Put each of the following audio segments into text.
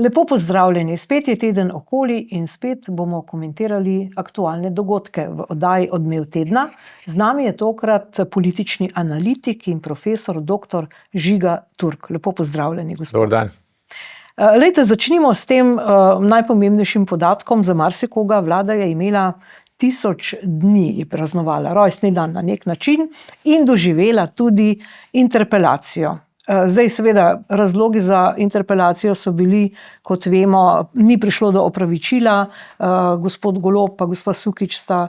Lepo pozdravljeni, spet je teden okoli in spet bomo komentirali aktualne dogodke v oddaji Odmev tedna. Z nami je tokrat politični analitik in profesor dr. Žiga Turk. Lepo pozdravljeni, gospod. Dober dan. Lejte, začnimo s tem najpomembnejšim podatkom za marsikoga. Vlada je imela 1000 dni, je praznovala rojstni dan na nek način in doživela tudi interpelacijo. Zdaj, seveda, razlogi za interpelacijo so bili, kot vemo, ni prišlo do opravičila. Gospod Golob pa gospa Sukič sta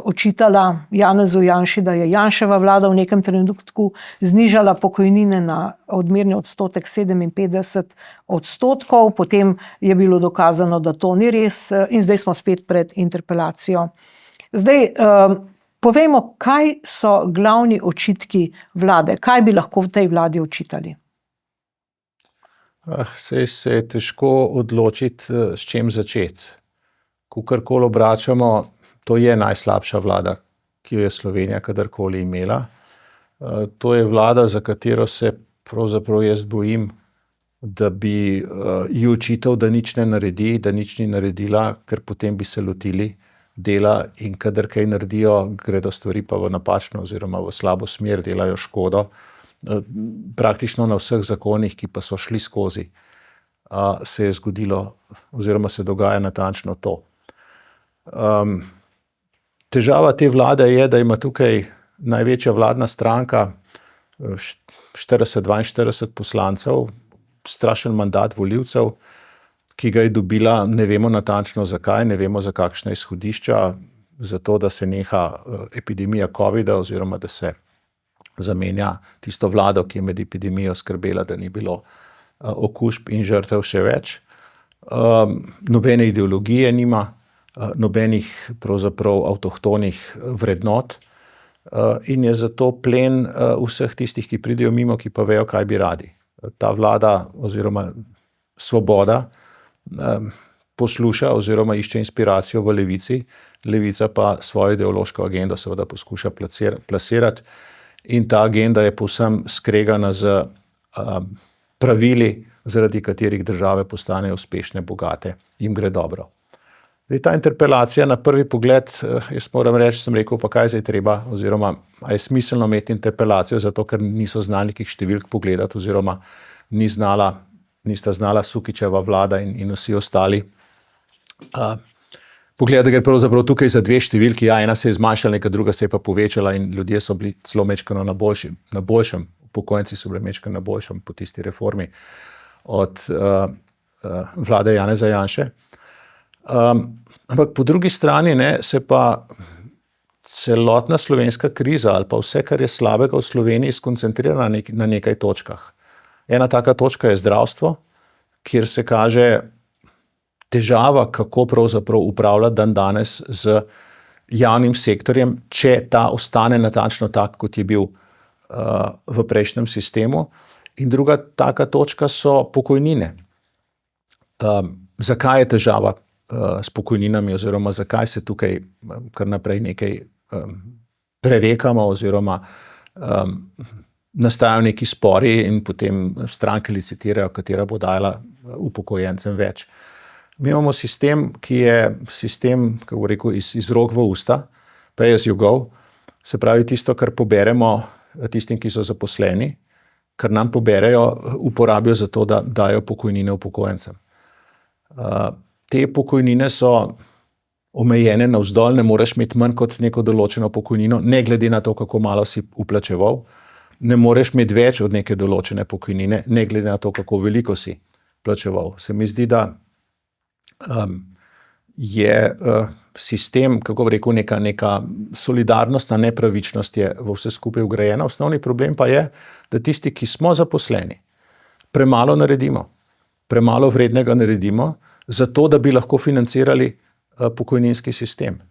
očitala Janezu Janši, da je Janševa vlada v nekem trenutku znižala pokojnine na odmerni odstotek 57%, potem je bilo dokazano, da to ni res in zdaj smo spet pred interpelacijo. Zdaj, povejmo, kaj so glavni očitki vlade, kaj bi lahko v tej vladi očitali? Saj se je težko odločiti, s čim začeti. Kakorkoli obračamo, to je najslabša vlada, ki jo je Slovenija kadarkoli imela. To je vlada, za katero se pravzaprav jaz bojim, da bi ji očital, da nič ne naredi, da nič ni naredila, ker potem bi se lotili dela in kadar kaj naredijo, gredo stvari pa v napačno oziroma v slabo smer, delajo škodo. Praktično na vseh zakonih, ki pa so šli skozi, se je zgodilo oziroma se dogaja natančno to. Težava te vlade je, da ima tukaj največja vladna stranka 42 poslancev, strašen mandat volivcev, ki ga je dobila, ne vemo natančno zakaj, ne vemo za kakšna izhodišča, zato da se neha epidemija covida oziroma da se zamenja tisto vlado, ki je med epidemijo skrbela, da ni bilo okužb in žrtev še več. Nobene ideologije nima, nobenih pravzaprav avtohtonih vrednot in je zato plen vseh tistih, ki pridejo mimo, ki pa vejo, kaj bi radi. Ta vlada oziroma Svoboda posluša oziroma išče inspiracijo v Levici, Levica pa svojo ideološko agendo seveda poskuša plasirati in ta agenda je povsem skregana z pravili, zaradi katerih države postanejo uspešne, bogate, jim gre dobro. Zdaj, ta interpelacija na prvi pogled, jaz moram reči, sem rekel, pa kaj zdaj treba, oziroma a je smiselno imeti interpelacijo, zato ker niso znali nekih številk pogledati oziroma nista znala Sukičeva vlada in vsi ostali. Pogledajte, gre pravzaprav tukaj za dve številki, ena se je zmanjšala, neka druga se je pa povečala in ljudje so bili celo majčkeno na boljšem, upokojenci so bili majčkeno na boljšem po tisti reformi od vlade Janeza Janše. Ampak po drugi strani se pa celotna slovenska kriza ali pa vse, kar je slabega v Sloveniji, skoncentrira na nekaj točkah. Ena taka točka je zdravstvo, kjer se kaže težava, kako pravzaprav upravljati dandanes z javnim sektorjem, če ta ostane natančno tak, kot je bil v prejšnjem sistemu. In druga taka točka so pokojnine. Zakaj je težava s pokojninami oziroma zakaj se tukaj kar naprej nekaj prerekamo oziroma nastajajo neki spori in potem stranke licitirajo, katera bo dala upokojencem več. Mi imamo sistem, ki je sistem, kako rekel, iz rok v usta, pay as you go, se pravi tisto, kar poberemo tistim, ki so zaposleni, kar nam poberejo, uporabijo za to, da dajo pokojnine upokojencem. Te pokojnine so omejene navzdol, ne moreš imeti manj kot neko določeno pokojnino, ne glede na to, kako malo si vplačeval. Ne moreš imeti več od neke določene pokojnine, ne glede na to, kako veliko si plačeval. Se mi zdi, da je sistem, kako bi rekel, neka solidarnostna nepravičnost je v vse skupaj vgrajena. Osnovni problem pa je, da tisti, ki smo zaposleni, premalo naredimo, premalo vrednega naredimo, zato da bi lahko financirali pokojninski sistem.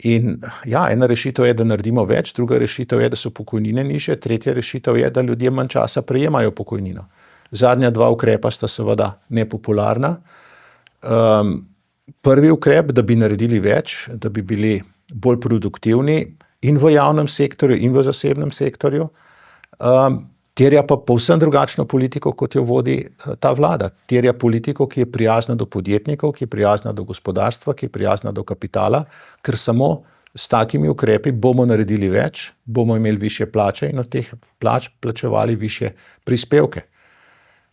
In ja, ena rešitev je, da naredimo več, druga rešitev je, da so pokojnine nižje, tretja rešitev je, da ljudje manj časa prejemajo pokojnino. Zadnja dva ukrepa sta seveda nepopularna. Prvi ukrep, da bi naredili več, da bi bili bolj produktivni in v javnem sektorju in v zasebnem sektorju, terja pa povsem drugačno politiko, kot jo vodi ta vlada. Terja politiko, ki je prijazna do podjetnikov, ki je prijazna do gospodarstva, ki je prijazna do kapitala, ker samo s takimi ukrepi bomo naredili več, bomo imeli višje plače in od teh plač plačevali višje prispevke.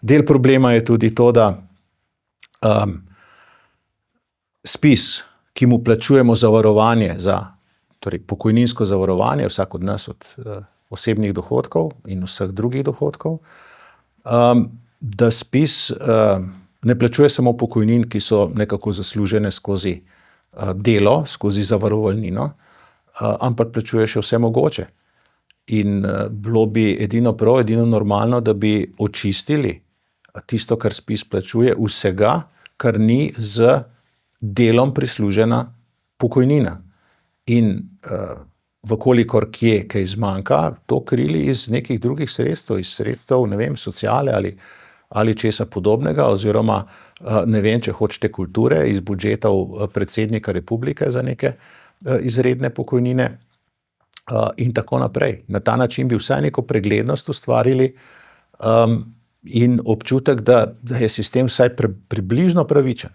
Del problema je tudi to, da ZPIZ, ki mu plačujemo zavarovanje torej pokojninsko zavarovanje, vsak od nas od osebnih dohodkov in vseh drugih dohodkov, da ZPIZ ne plačuje samo pokojnin, ki so nekako zaslužene skozi delo, skozi zavarovalnino, ampak plačuje še vse mogoče. In bilo bi edino prav, edino normalno, da bi očistili tisto, kar ZPIZ plačuje, vsega, kar ni z delom prislužena pokojnina. In vkolikor kje kaj zmanjka, to krili iz nekih drugih sredstev, iz sredstev, ne vem, sociale ali česa podobnega, oziroma, ne vem, če hočete kulture, iz budžetov predsednika republike za neke izredne pokojnine in tako naprej. Na ta način bi vsaj neko preglednost ustvarili in občutek, da je sistem vsaj približno pravičen.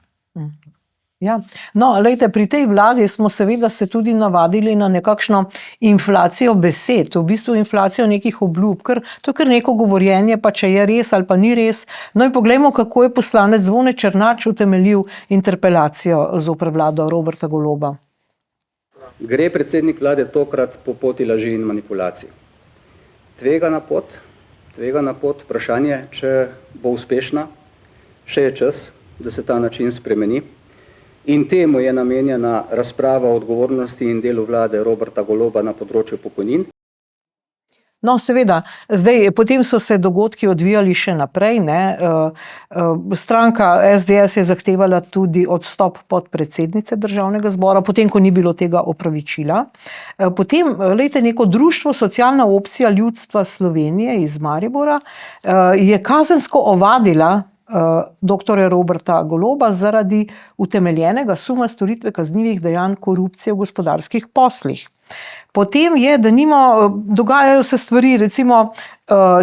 Ja. No, lejte, pri tej vladi smo seveda se tudi navadili na nekakšno inflacijo besed, v bistvu inflacijo nekih obljub, to je kar neko govorjenje, pa če je res ali pa ni res. No in poglejmo, kako je poslanec Zvone Černač utemeljil interpelacijo zoper vlado Roberta Goloba. Gre predsednik vlade tokrat po poti laži in manipulacij. Tvegana pot, vprašanje, če bo uspešna, še je čas, da se ta način spremeni. In temu je namenjena razprava o odgovornosti in delu vlade Roberta Goloba na področju pokojnin. No, seveda, zdaj, potem so se dogodki odvijali še naprej, ne. Stranka SDS je zahtevala tudi odstop podpredsednice Državnega zbora, potem, ko ni bilo tega opravičila. Potem, lejte, neko društvo Socialna opcija ljudstva Slovenije iz Maribora je kazensko ovadila doktorja Roberta Goloba zaradi utemeljenega suma storitve kaznivih dejanj korupcije v gospodarskih poslih. Potem je, dogajajo se stvari, recimo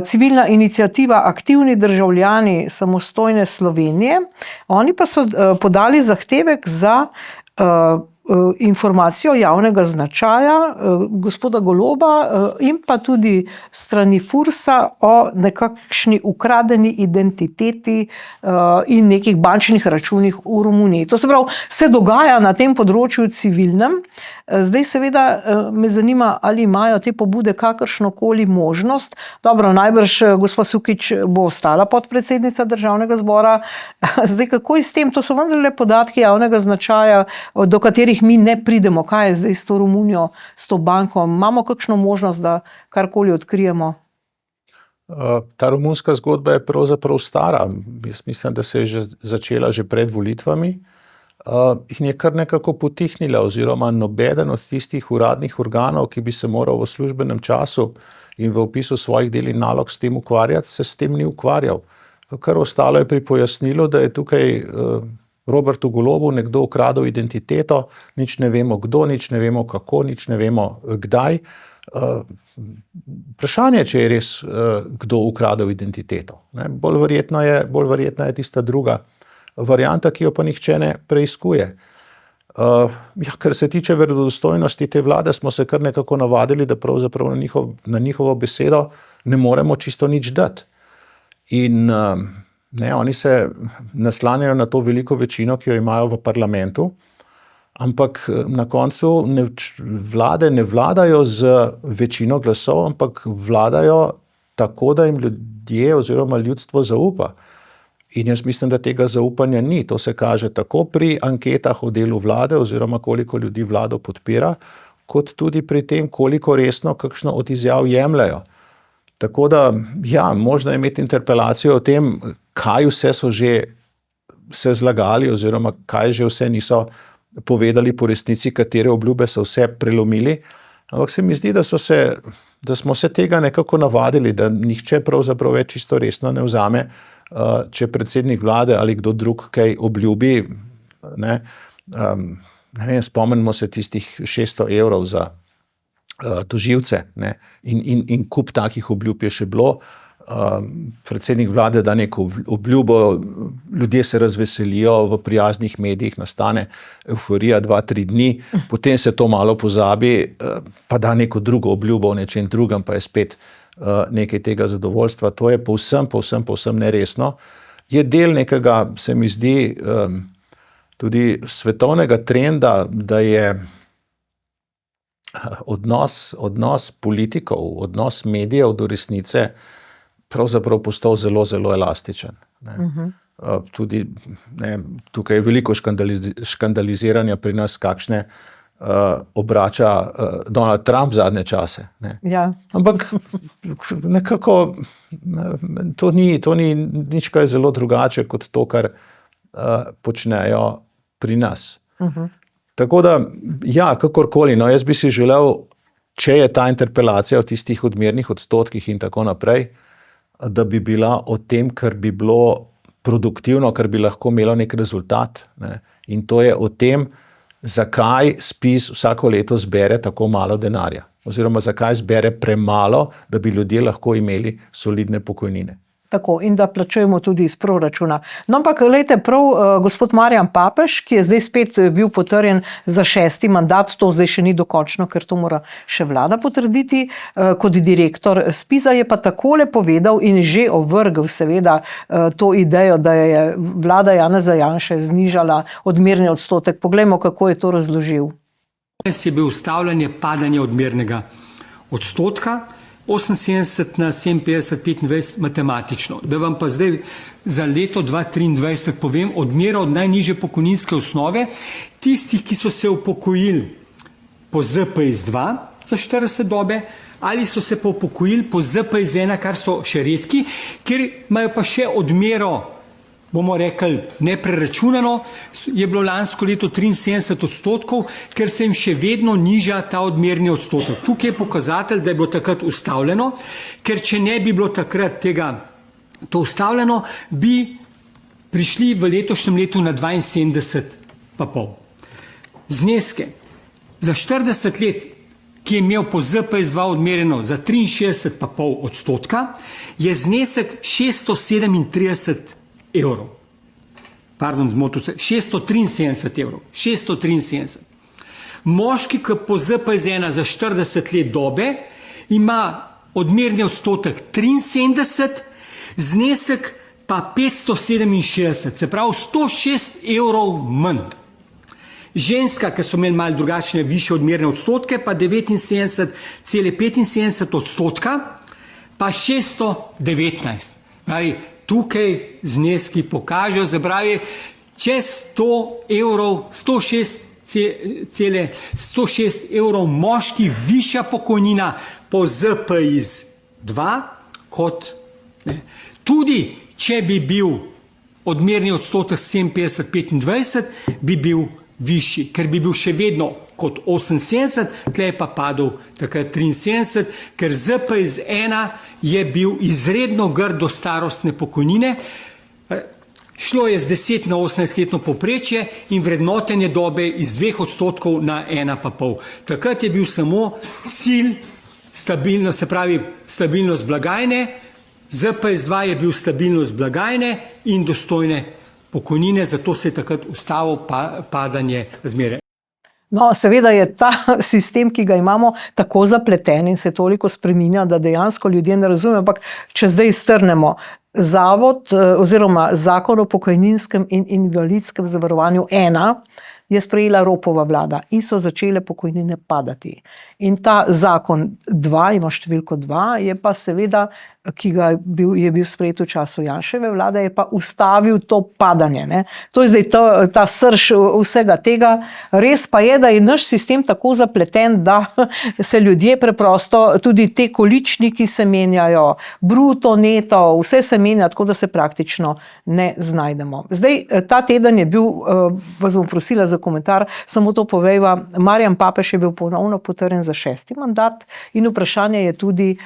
civilna iniciativa Aktivni državljani samostojne Slovenije, oni pa so podali zahtevek za informacijo javnega značaja gospoda Goloba in pa tudi strani Fursa o nekakšni ukradeni identiteti in nekih bančnih računih v Romuniji. To se pravi, se dogaja na tem področju civilnem. Zdaj seveda me zanima, ali imajo te pobude kakršnokoli možnost. Dobro, najbrž gospa Sukič bo ostala podpredsednica Državnega zbora. Zdaj, kako je s tem? To so vendarle podatki javnega značaja, do katerih mi ne pridemo. Kaj je zdaj s to Romunijo, s to banko? Imamo kakšno možnost, da karkoli odkrijemo? Ta romunska zgodba je pravzaprav stara. Jaz mislim, da se je začela že pred volitvami in je kar nekako potihnila, oziroma nobeden od tistih uradnih organov, ki bi se moral v službenem času in v opisu svojih del in nalog s tem ukvarjati, se s tem ni ukvarjal. Kar ostalo je pri pojasnilu, da je tukaj Robertu Golobu nekdo ukradel identiteto, nič ne vemo kdo, nič ne vemo kako, nič ne vemo kdaj. Vprašanje, če je res kdo ukradel identiteto. Bolj verjetna je tista druga varianta, ki jo pa nihče ne preiskuje. Kar se tiče verodostojnosti te vlade, smo se kar nekako navadili, da pravzaprav na njihovo besedo ne moremo čisto nič dati. In oni se naslanjajo na to veliko večino, ki jo imajo v parlamentu, ampak na koncu vlade ne vladajo z večino glasov, ampak vladajo tako, da jim ljudje oziroma ljudstvo zaupa. In jaz mislim, da tega zaupanja ni. To se kaže tako pri anketah o delu vlade oziroma koliko ljudi vlado podpira, kot tudi pri tem, koliko resno kakšno od izjav jemljajo. Tako da, ja, možno je imeti interpelacijo o tem, kaj vse so že se zlagali oziroma kaj že vse niso povedali po resnici, katere obljube so vse prelomili. Ampak se mi zdi, da smo se tega nekako navadili, da nihče pravzaprav več čisto resno ne vzame, če predsednik vlade ali kdo drug kaj obljubi. Ne vem, spomnimo se tistih 600 evrov za tožilce, ne, in kup takih obljub je še bilo. predsednik vlade da neko obljubo, ljudje se razveselijo, v prijaznih medijih nastane evforija 2-3 dni, potem se to malo pozabi, pa da neko drugo obljubo o nečem drugem, pa je spet nekaj tega zadovoljstva. To je povsem neresno. Je del nekega, se mi zdi, tudi svetovnega trenda, da je odnos politikov, odnos medijev do resnice pravzaprav postal zelo elastičen. Tudi, tukaj je veliko škandaliziranja pri nas, kakšne obrača Donald Trump zadnje čase. Ja. Ampak nekako to ni nič kaj zelo drugače kot to, kar počnejo pri nas. Tako da, ja, kakorkoli, no, jaz bi si želel, če je ta interpelacija v tistih odmernih odstotkih in tako naprej, da bi bila o tem, kar bi bilo produktivno, kar bi lahko imelo nek rezultat. In to je o tem, zakaj SPIZ vsako leto zbere tako malo denarja. Oziroma, zakaj zbere premalo, da bi ljudje lahko imeli solidne pokojnine. Tako, in da plačujemo tudi iz proračuna. No, ampak, glejte, prav gospod Marjan Papež, ki je zdaj spet bil potrjen za 6. mandat, to zdaj še ni dokončno, ker to mora še vlada potrditi, kot direktor SPIZ-a, je pa takole povedal in že ovrgel seveda to idejo, da je vlada Janeza Janše znižala odmerni odstotek. Poglejmo, kako je to razložil. Je bil ustavljanje padanja odmernega odstotka, 78 na 57, 25 matematično. Da vam pa zdaj za leto 2023 povem odmero od najnižje pokojninske osnove tistih, ki so se upokojili po ZPIZ-2 za 40 dobe ali so se pa upokojili po ZPIZ-1, kar so še redki, ker imajo pa še odmero, bomo rekli, nepreračunano, je bilo lansko leto 73 odstotkov, ker se jim še vedno niža ta odmerni odstotek. Tukaj je pokazatelj, da je bilo takrat ustavljeno, ker če ne bi bilo takrat to ustavljeno, bi prišli v letošnjem letu na 72,5. Zneske za 40 let, ki je imel po ZPIZ-2 odmerjeno za 63,5 odstotka, je znesek 637 evrov. Pardon, zmotil se, 673 evrov. 673. Moški, ki po ZPIZ-1 za 40 let dobe ima odmerni odstotek 73, znesek pa 567, se pravi 106 evrov manj. Ženska, ki so imeli malo drugačne više odmerne odstotke, pa 79,75 odstotka, pa 619. Pravi, tukaj zneski pokažejo, zapravi, čez 100 evrov, 106 evrov moški višja pokojnina po ZPIZ-2 kot tudi, če bi bil odmerni odstotek 57,25, bi bil višji, ker bi bil še vedno kot 78, tle je pa padel takrat 73, ker ZPIZ-1 je bil izredno grd do starostne pokojnine. Šlo je z 10 na 18-letno povprečje in vrednotenje dobe iz 2 odstotkov na 1,5. Takrat je bil samo cilj stabilnost, se pravi stabilnost blagajne, ZPIZ-2 je bil stabilnost blagajne in dostojne pokojnine, zato se je takrat ustavil padanje razmere. No, seveda je ta sistem, ki ga imamo, tako zapleten in se toliko spreminja, da dejansko ljudje ne razumejo. Ampak, če zdaj strnemo, zavod oziroma Zakon o pokojninskem in invalidskem zavarovanju 1 je sprejela Ropova vlada in so začele pokojnine padati. In ta zakon 2, ima številko 2, je pa seveda, ki je bil sprejet v času Janševe vlade, je pa ustavil to padanje. Ne? To je zdaj ta srž vsega tega. Res pa je, da je naš sistem tako zapleten, da se ljudje preprosto, tudi te količniki se menjajo, bruto, neto, vse se menja, tako da se praktično ne znajdemo. Zdaj, ta teden je bil, vas bom prosila za komentar, samo to povejva, Marjan Papež je bil ponovno potrjen za 6. mandat in vprašanje je tudi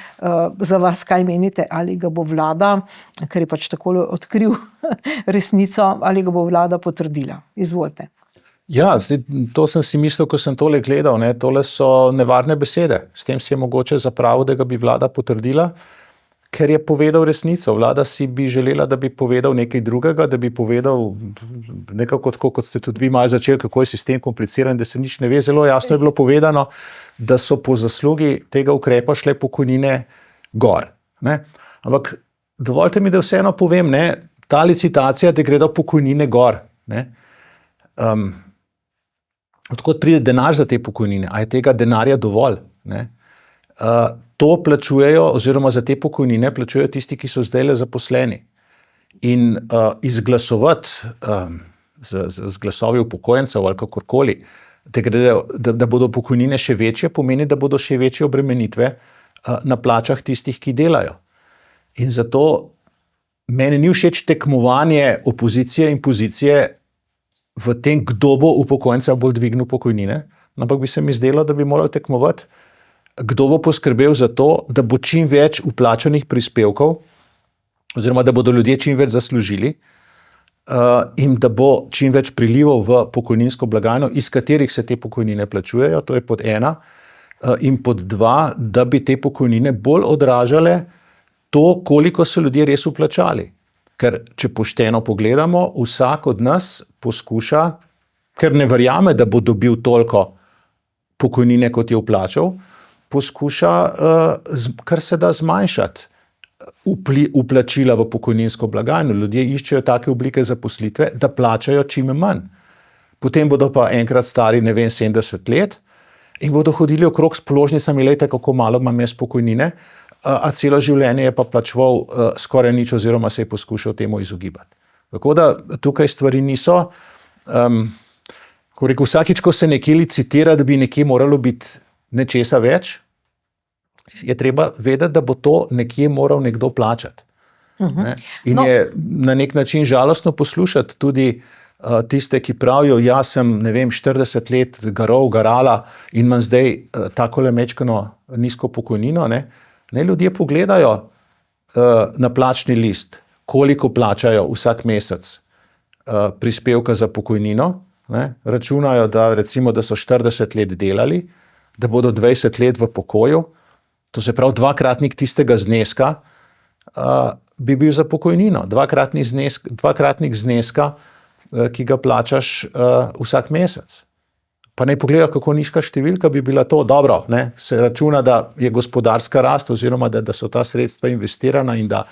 za vas, kaj menite, ali ga bo vlada, ker je pač takole odkril resnico, ali ga bo vlada potrdila. Izvolite. Ja, to sem si mislil, ko sem tole gledal, ne, tole so nevarne besede. S tem si je mogoče zapravil, da ga bi vlada potrdila. ker je povedal resnico. Vlada si bi želela, da bi povedal nekaj drugega, da bi povedal nekako tako, kot ste tudi vi malo začeli, kako je sistem kompliciran, da se nič ne ve. Zelo jasno je bilo povedano, da so po zaslugi tega ukrepa šle pokojnine gor. Ne? Ampak dovolite mi, da vseeno povem, ne, ta licitacija, da gredo pokojnine gor. Ne? Odkot pride denar za te pokojnine? A je tega denarja dovolj? Ne? To plačujejo, oziroma za te pokojnine plačujejo tisti, ki so zdaj zaposleni. In izglasovati z glasovi upokojencev ali kakorkoli, da bodo pokojnine še večje, pomeni, da bodo še večje obremenitve na plačah tistih, ki delajo. In zato meni ni všeč tekmovanje opozicije in pozicije v tem, kdo bo upokojenca bolj dvignil pokojnine, ampak bi se mi zdelo, da bi morali tekmovati, kdo bo poskrbel za to, da bo čim več vplačanih prispevkov, oziroma da bodo ljudje čim več zaslužili in da bo čim več prilivov v pokojninsko blagajno, iz katerih se te pokojnine plačujejo, to je pod 1, in pod 2, da bi te pokojnine bolj odražale to, koliko so ljudje res vplačali. Ker če pošteno pogledamo, vsak od nas poskuša, ker ne verjame, da bo dobil toliko pokojnine, kot je vplačal, poskuša kar se da zmanjšati vplačila v pokojninsko blagajno. Ljudje iščejo take oblike zaposlitve, da plačajo čim manj. Potem bodo pa enkrat stari, 70 let in bodo hodili okrog s položnicami, lejte, kako malo imam jaz pokojnine, a celo življenje je pa plačeval skoraj nič, oziroma se je poskušal temu izogibati. Tako da tukaj stvari niso, ko rekel, vsakič, ko se nekje licitira, da bi nekje moralo biti nečesa več, je treba vedeti, da bo to nekje moral nekdo plačati. Ne? In je na nek način žalostno poslušati tudi tiste, ki pravijo, jaz sem, 40 let garala in imam zdaj takole mečkano nizko pokojnino. Ne, ljudje pogledajo na plačni list, koliko plačajo vsak mesec prispevka za pokojnino, ne? Računajo, da recimo, da so 40 let delali, da bodo 20 let v pokoju, to se pravi dvakratnik tistega zneska, bi bil za pokojnino. Dvakratnik zneska, ki ga plačaš vsak mesec. Pa naj pogledajo, kako nizka številka bi bila to. Dobro, ne? Se računa, da je gospodarska rast, oziroma da so ta sredstva investirana in da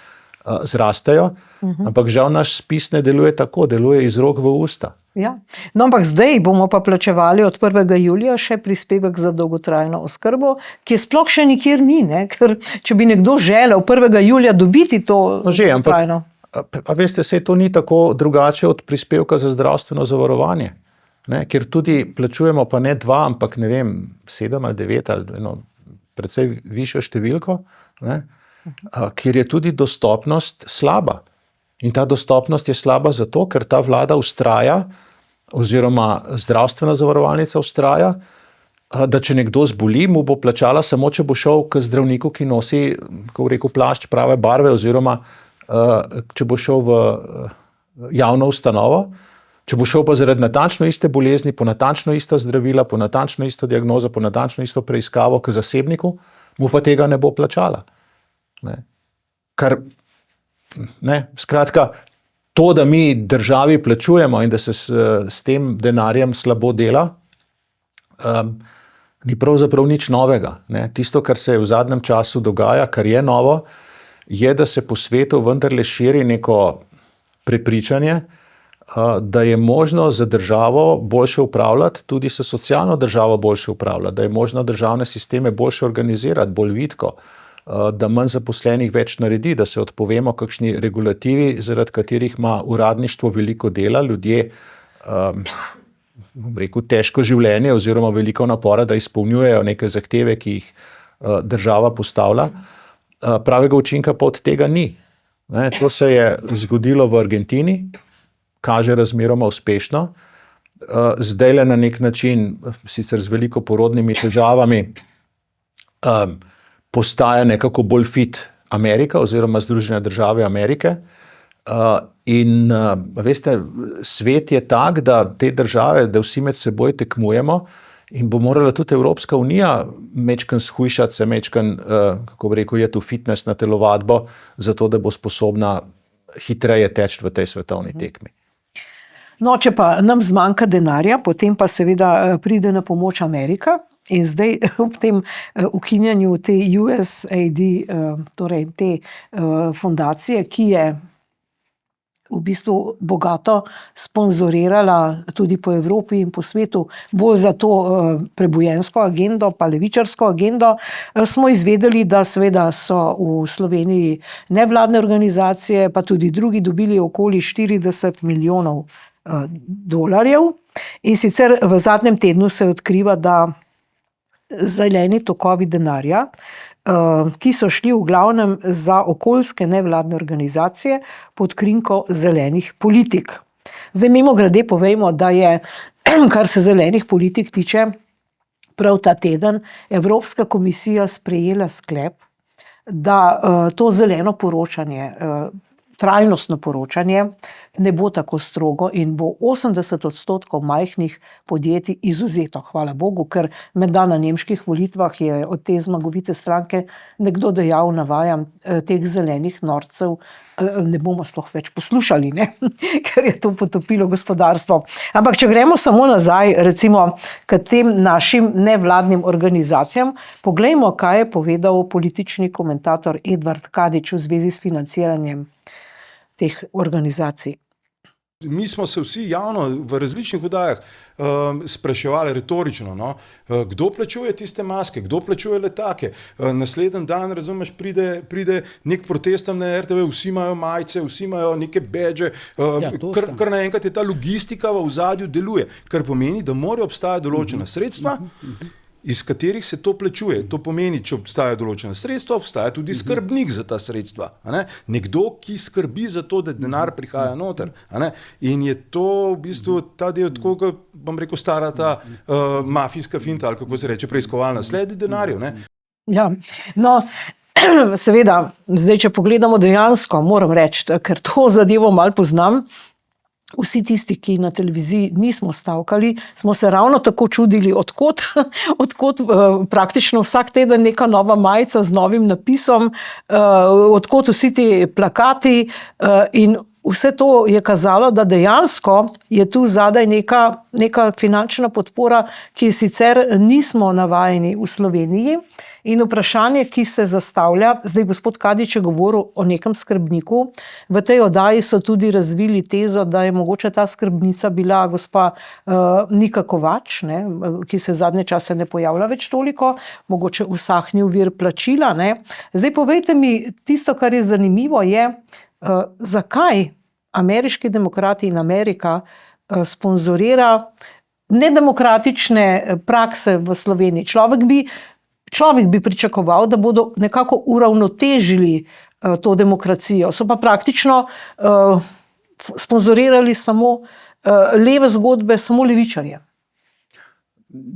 zrastejo, ampak žal naš spis ne deluje tako, deluje iz rok v usta. Ja. No, ampak zdaj bomo pa plačevali od 1. julija še prispevek za dolgotrajno oskrbo, ki je sploh še nikjer ni, ne? Ker če bi nekdo želel 1. julija dobiti to dolgotrajno. A veste, saj to ni tako drugače od prispevka za zdravstveno zavarovanje, ne? Ker tudi plačujemo pa ne 2, ampak 7 ali 9 ali precej višjo številko, ne? Kjer je tudi dostopnost slaba. In ta dostopnost je slaba zato, ker ta vlada vztraja, oziroma zdravstvena zavarovalnica vztraja, da če nekdo zboli, mu bo plačala samo, če bo šel k zdravniku, ki nosi, kako rekel, plašč prave barve, oziroma če bo šel v javno ustanovo, če bo šel pa zaradi natančno iste bolezni, po natančno ista zdravila, po natančno isto diagnozo, po natančno isto preiskavo k zasebniku, mu pa tega ne bo plačala. Ne? Kar skratka, to, da mi državi plačujemo in da se s tem denarjem slabo dela, ni pravzaprav nič novega. Ne? Tisto, kar se v zadnjem času dogaja, kar je novo, je, da se po svetu vendarle širi neko prepričanje, da je možno za državo boljše upravljati, tudi s socialno državo boljše upravljati, da je možno državne sisteme boljše organizirati, bolj vitko, da manj zaposlenih več naredi, da se odpovemo kakšni regulativi, zaradi katerih ima uradništvo veliko dela, ljudje težko življenje oziroma veliko napora, da izpolnjujejo neke zahteve, ki jih država postavlja. Pravega učinka pa od tega ni. To se je zgodilo v Argentini, kaže razmeroma uspešno. Zdajle na nek način, sicer z veliko porodnimi težavami, postaja nekako bolj fit Amerika oziroma Združene države Amerike. In veste, svet je tak, da te države, da vsi med seboj tekmujemo in bo morala tudi Evropska unija mečkan shujšati se, mečkan, kako bi rekel, je tu fitness na telovadbo, zato da bo sposobna hitreje teči v tej svetovni tekmi. No, če pa nam zmanjka denarja, potem pa seveda pride na pomoč Amerika in zdaj ob tem ukinjanju te USAID, torej te fundacije, ki je v bistvu bogato sponzorirala tudi po Evropi in po svetu, bolj za to prebujensko agendo, pa levičarsko agendo, smo izvedeli, da seveda so v Sloveniji nevladne organizacije, pa tudi drugi dobili okoli 40 milijonov dolarjev. In sicer v zadnjem tednu se odkriva, da zeleni tokovi denarja, ki so šli v glavnem za okoljske nevladne organizacije pod krinko zelenih politik. Zdaj mimogrede povejmo, da je, kar se zelenih politik tiče, prav ta teden Evropska komisija sprejela sklep, da to zeleno poročanje, trajnostno poročanje ne bo tako strogo in bo 80% majhnih podjetij izuzeto. Hvala Bogu, ker menda na nemških volitvah je od te zmagovite stranke nekdo dejal, navajam, teh zelenih norcev ne bomo sploh več poslušali, ne? Ker je to potopilo gospodarstvo. Ampak če gremo samo nazaj, recimo, k tem našim nevladnim organizacijam, poglejmo, kaj je povedal politični komentator Edvard Kadič v zvezi s financiranjem teh organizacij. Mi smo se vsi javno v različnih oddajah spraševali retorično, no? Kdo plačuje tiste maske, kdo plačuje letake. Naslednji dan, razumeš, pride nek protest tam na RTV, vsi imajo majice, vsi imajo neke bedže, kar naenkrat je ta logistika v ozadju deluje, kar pomeni, da morajo obstajati določena sredstva, iz katerih se to plačuje. To pomeni, če obstajajo določena sredstva, obstaja tudi skrbnik za ta sredstva. Nekdo, ki skrbi za to, da denar prihaja noter. In je to v bistvu ta del, tako kot bom rekel, stara ta mafijska finta, ali kako se reče, preiskovalna, sledi denarju. Ja, no, seveda, zdaj, če pogledamo dejansko, moram reči, ker to zadevo malo poznam, vsi tisti, ki na televiziji nismo stavkali, smo se ravno tako čudili, odkot praktično vsak teden neka nova majica z novim napisom, odkot vsi ti plakati, in vse to je kazalo, da dejansko je tu zadaj neka finančna podpora, ki sicer nismo navajeni v Sloveniji. In vprašanje, ki se zastavlja, zdaj gospod Kadič je govoril o nekem skrbniku, v tej oddaji so tudi razvili tezo, da je mogoče ta skrbnica bila gospa Nika Kovač, ne, ki se zadnje čase ne pojavlja več toliko, mogoče usahnil vir plačila. Ne. Zdaj povejte mi, tisto, kar je zanimivo, je, zakaj ameriški demokrati in Amerika sponzorira nedemokratične prakse v Sloveniji. Človek bi pričakoval, da bodo nekako uravnotežili to demokracijo. So pa praktično sponzorirali samo leve zgodbe, samo levičarje.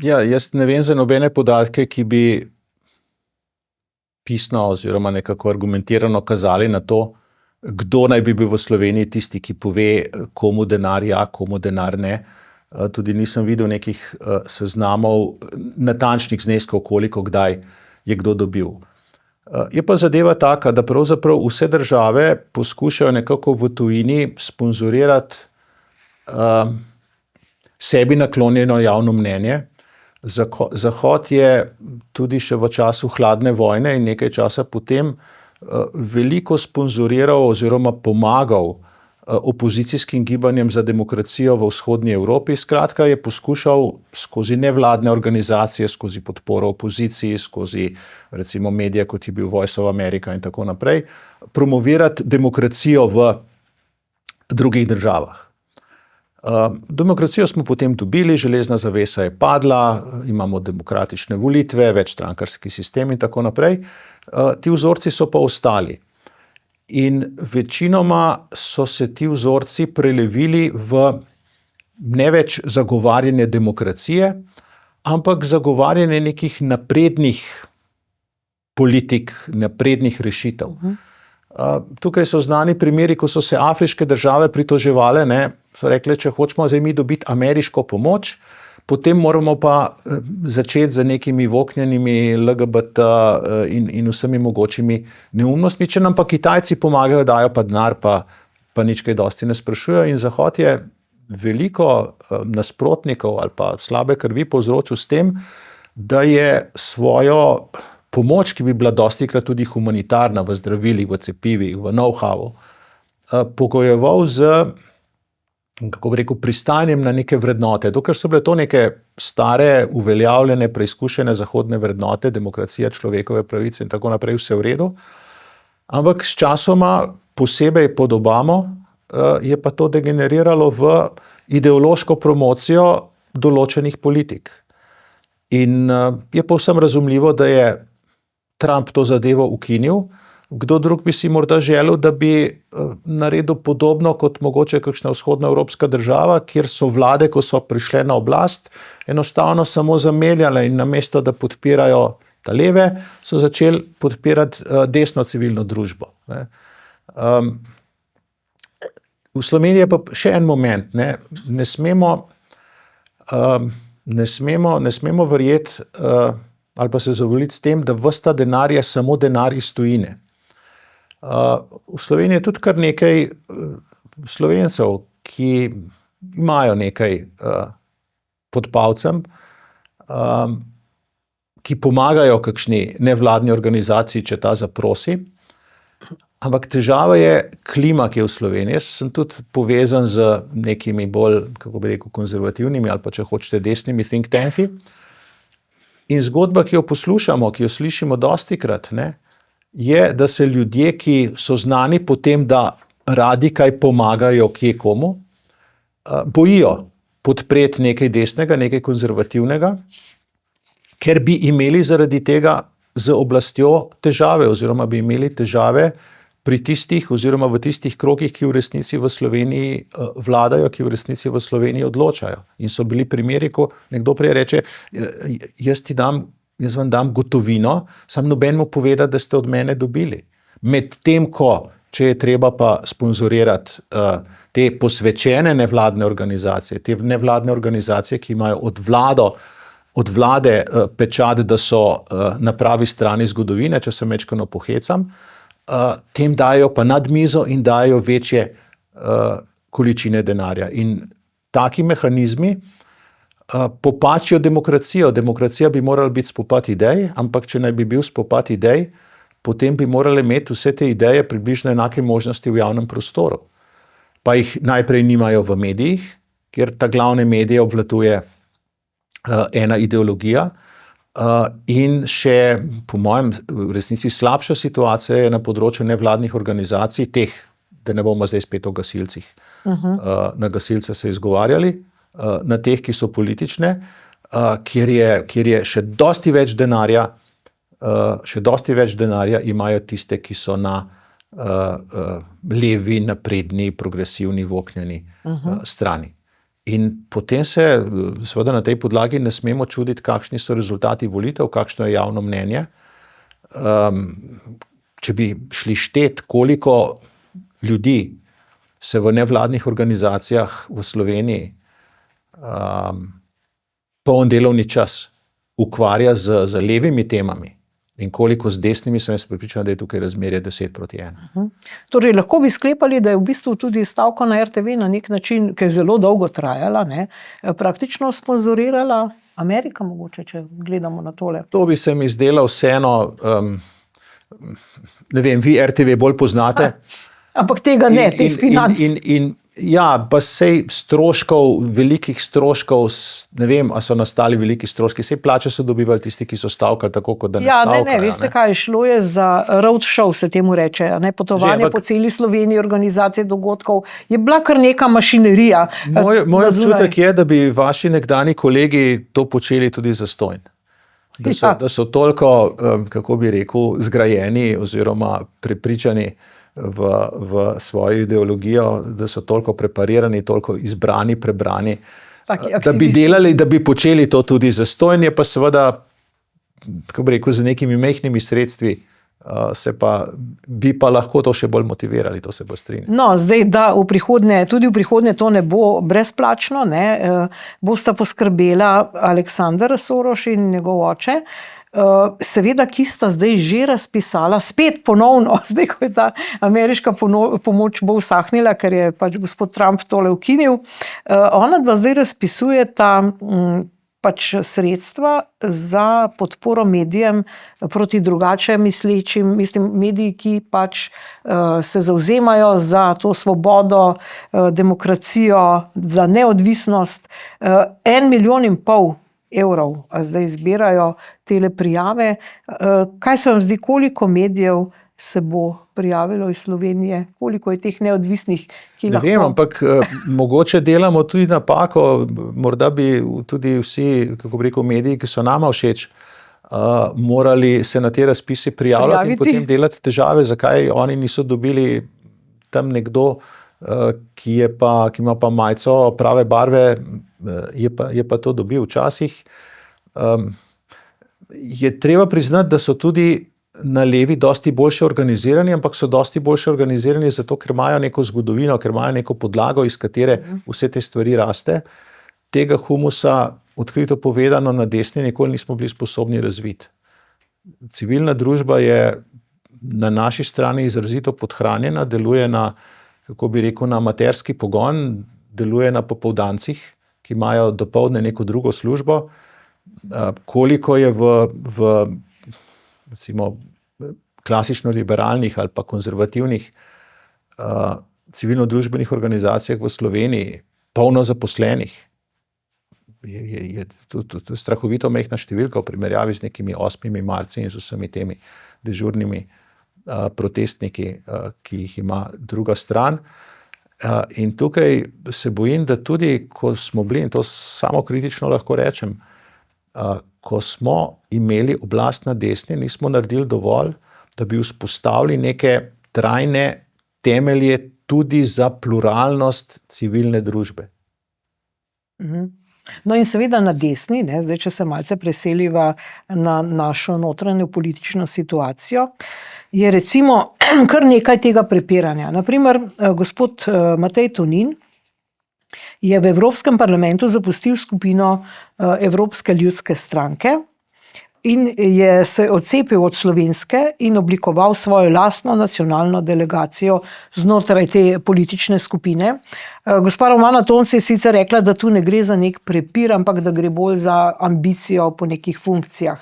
Ja, jaz ne vem za nobene podatke, ki bi pisno oziroma nekako argumentirano kazali na to, kdo naj bi bil v Sloveniji tisti, ki pove, komu denar ja, komu denar ne. Tudi nisem videl nekih seznamov natančnih zneskov, koliko kdaj je kdo dobil. Je pa zadeva taka, da pravzaprav vse države poskušajo nekako v tujini sponzorirati sebi naklonjeno javno mnenje. Zahod je tudi še v času hladne vojne in nekaj časa potem veliko sponzoriral oziroma pomagal opozicijskim gibanjem za demokracijo v vzhodni Evropi. Skratka je poskušal skozi nevladne organizacije, skozi podporo opoziciji, skozi recimo medije, kot je bil Voice of America in tako naprej, promovirati demokracijo v drugih državah. Demokracijo smo potem dobili, železna zavesa je padla, imamo demokratične volitve, večstrankarski sistem in tako naprej. Ti vzorci so pa ostali. In večinoma so se ti vzorci prelevili v ne več zagovarjanje demokracije, ampak zagovarjanje nekih naprednih politik, naprednih rešitev. Tukaj so znani primeri, ko so se afriške države pritoževale, ne, so rekle, če hočemo zdaj mi dobiti ameriško pomoč, potem moramo pa začeti z nekimi voknjenimi LGBT in vsemi mogočimi neumnostmi. Če nam pa Kitajci pomagajo, dajo pa denar, pa nič kaj dosti ne sprašujejo. In Zahod je veliko nasprotnikov ali pa slabe krvi povzročil s tem, da je svojo pomoč, ki bi bila dostikrat tudi humanitarna v zdravilih, v cepivih, v know-howu, pogojeval z, kako bi rekel, pristajanjem na neke vrednote. Dokler so bile to neke stare, uveljavljene, preizkušene zahodne vrednote, demokracija, človekove pravice in tako naprej, vse v redu. Ampak s časoma, posebej pod Obamo, je pa to degeneriralo v ideološko promocijo določenih politik. In je povsem razumljivo, da je Trump to zadevo ukinil. Kdo drug bi si morda želel, da bi naredil podobno kot mogoče kakšna vzhodnoevropska država, kjer so vlade, ko so prišle na oblast, enostavno samo zamenjale in namesto, da podpirajo ta leve, so začeli podpirati desno civilno družbo. V Sloveniji je pa še en moment. Ne smemo verjeti ali pa se zadovoljiti s tem, da ves ta denar je samo denar iz tujine. V Sloveniji je tudi kar nekaj Slovencev, ki imajo nekaj pod palcem, ki pomagajo kakšni nevladni organizaciji, če ta zaprosi. Ampak težava je klima, ki je v Sloveniji. Jaz sem tudi povezan z nekimi bolj, kako bi rekel, konzervativnimi ali pa če hočete desnimi think tanki. In zgodba, ki jo poslušamo, ki jo slišimo dostikrat, je, da se ljudje, ki so znani po tem, da radi kaj pomagajo kje komu, bojijo podpreti nekaj desnega, nekaj konzervativnega, ker bi imeli zaradi tega z oblastjo težave oziroma bi imeli težave pri tistih oziroma v tistih krogih, ki v resnici v Sloveniji vladajo, ki v resnici v Sloveniji odločajo. In so bili primeri, ko nekdo prej reče, jaz vam dam gotovino, sam nobenemu povedati, da ste od mene dobili. Medtem ko, če je treba pa sponzorirati te posvečene nevladne organizacije, te nevladne organizacije, ki imajo od vlade pečat, da so na pravi strani zgodovine, če se mečkano pohecam, tem dajo pa nad mizo in dajo večje količine denarja. In taki mehanizmi popačijo demokracijo. Demokracija bi morala biti spopad idej, ampak če naj bi bil spopad idej, potem bi morali imeti vse te ideje približno enake možnosti v javnem prostoru. Pa jih najprej nimajo v medijih, kjer ta glavne medije obvladuje ena ideologija, in še, po mojem, v resnici slabša situacija je na področju nevladnih organizacij, teh, da ne bomo zdaj spet o gasilcih, na gasilce se izgovarjali, na teh, ki so politične, kjer je še dosti več denarja, imajo tiste, ki so na levi, napredni, progresivni, voknjeni strani. In potem se seveda na tej podlagi ne smemo čuditi, kakšni so rezultati volitev, kakšno je javno mnenje. Če bi šli štet, koliko ljudi se v nevladnih organizacijah v Sloveniji poln delovni čas ukvarja z levimi temami in koliko z desnimi, sem jaz prepričan, da je tukaj razmerje 10:1. Torej, lahko bi sklepali, da je v bistvu tudi stavka na RTV na nek način, ki je zelo dolgo trajala, praktično sponzorirala Amerika, mogoče, če gledamo na tole. To bi se mi zdelo vseeno, ne vem, vi RTV bolj poznate. Ampak tega ne, teh financ. Ja, pa sej stroškov, velikih stroškov, ne vem, a so nastali veliki stroški, sej plače so dobivali tisti, ki so stavkali tako, kot da ne stavkajo. Ja, veste kaj, šlo je za road show, se temu reče, potovanje po celi Sloveniji, organizacije dogodkov, je bila kar neka mašinerija. Moj občutek je, da bi vaši nekdani kolegi to počeli tudi zastonj. Da so toliko, kako bi rekel, zgrajeni oziroma prepričani v svojo ideologijo, da so toliko preparirani, toliko izbrani, prebrani, da bi delali, da bi počeli to tudi zastonj, je pa seveda, kako bi rekel, z nekimi majhnimi sredstvi bi pa lahko to še bolj motivirali, to se bo strinjal. No, zdaj, da tudi v prihodnje to ne bo brezplačno, ne, bosta poskrbela Aleksander Soroš in njegov oče, seveda, ki sta zdaj že razpisala, spet ponovno, zdaj, ko je ta ameriška pomoč bo usahnila, ker je pač gospod Trump tole ukinil, ona dva zdaj razpisujeta pač sredstva za podporo medijem proti drugače mislečim, mediji, ki pač se zavzemajo za to svobodo, demokracijo, za neodvisnost. 1,5 milijona evrov zdaj zbirajo tele prijave. Kaj se vam zdi, koliko medijev se bo prijavilo iz Slovenije, koliko je teh neodvisnih, ki lahko... Ne vem, ampak mogoče delamo tudi napako, morda bi tudi vsi, kako bi rekel, mediji, ki so nama všeč, morali se na te razpise prijavljati in potem delati težave, zakaj oni niso dobili tam nekdo, ki ima pa majico prave barve, je pa to dobil včasih. Je treba priznati, da so tudi na levi dosti boljše organizirani, ampak so dosti boljše organizirani zato, ker imajo neko zgodovino, ker imajo neko podlago, iz katere vse te stvari raste. Tega humusa, odkrito povedano, na desni nikoli nismo bili sposobni razviti. Civilna družba je na naši strani izrazito podhranjena, deluje na, kako bi rekel, na amaterski pogon, deluje na popoldancih, ki imajo dopoldne neko drugo službo. Koliko je v recimo klasično liberalnih ali pa konzervativnih civilno-družbenih organizacijah v Sloveniji polno zaposlenih. Je strahovito majhna številka v primerjavi z nekimi 8. marci in z vsemi temi dežurnimi protestniki, ki jih ima druga stran. In tukaj se bojim, da tudi, ko smo bili, in to samo kritično lahko rečem, ko smo imeli oblast na desni, nismo naredili dovolj, da bi vzpostavili neke trajne temelje tudi za pluralnost civilne družbe. No in seveda na desni, ne, zdaj, če se malce preseliva na našo notranjo politično situacijo, je recimo kar nekaj tega prepiranja. Naprimer, gospod Matej Tonin je v Evropskem parlamentu zapustil skupino Evropske ljudske stranke in je se odcepil od slovenske in oblikoval svojo lastno nacionalno delegacijo znotraj te politične skupine. Gospa Romana Tomc je sicer rekla, da tu ne gre za nek prepir, ampak da gre bolj za ambicijo po nekih funkcijah.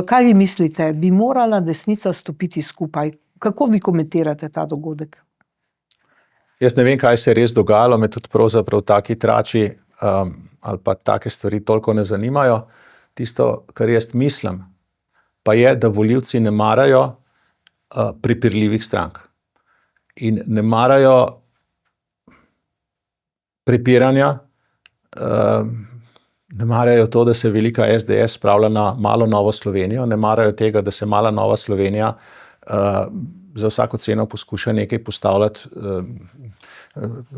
Kaj vi mislite, bi morala desnica stopiti skupaj? Kako vi komentirate ta dogodek? Jaz ne vem, kaj se je res dogajalo, me tudi pravzaprav taki trači ali pa take stvari toliko ne zanimajo. Tisto, kar jaz mislim, pa je, da volivci ne marajo prepirljivih strank. In ne marajo prepiranja, ne marajo to, da se velika SDS spravlja na malo Novo Slovenijo, ne marajo tega, da se mala Nova Slovenija za vsako ceno poskuša nekaj postavljati,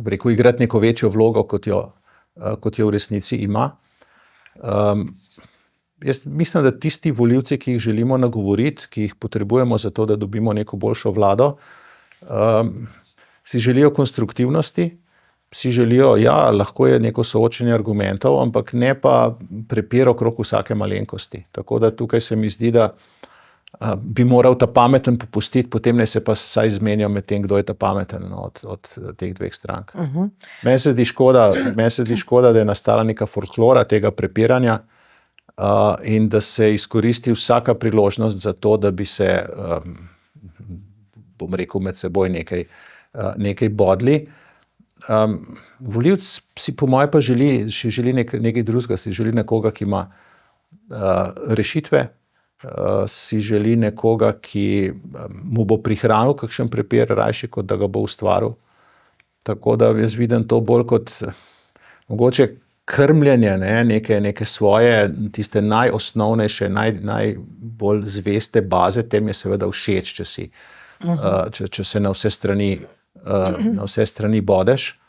rekel, igrati neko večjo vlogo, kot jo v resnici ima. Jaz mislim, da tisti volivci, ki jih želimo nagovoriti, ki jih potrebujemo za to, da dobimo neko boljšo vlado, si želijo konstruktivnosti, si želijo, ja, lahko je neko soočenje argumentov, ampak ne pa prepir okrog vsake malenkosti. Tako da tukaj se mi zdi, da bi moral ta pameten popustiti, potem ne se pa saj izmenijo med tem, kdo je ta pameten od teh dveh strank. Meni se zdi škoda, da je nastala neka folklora tega prepiranja in da se izkoristi vsaka priložnost za to, da bi se, bom rekel, med seboj nekaj bodli. Volivec si po moje pa želi nekaj drugega, si želi nekoga, ki ima rešitve, si želi nekoga, ki mu bo prihranil kakšen prepir, rajši, kot da ga bo ustvaril. Tako da jaz vidim to bolj kot mogoče krmljenje neke svoje, tiste najosnovnejše, najbolj zveste baze, tem je seveda všeč, če se na vse strani bodeš.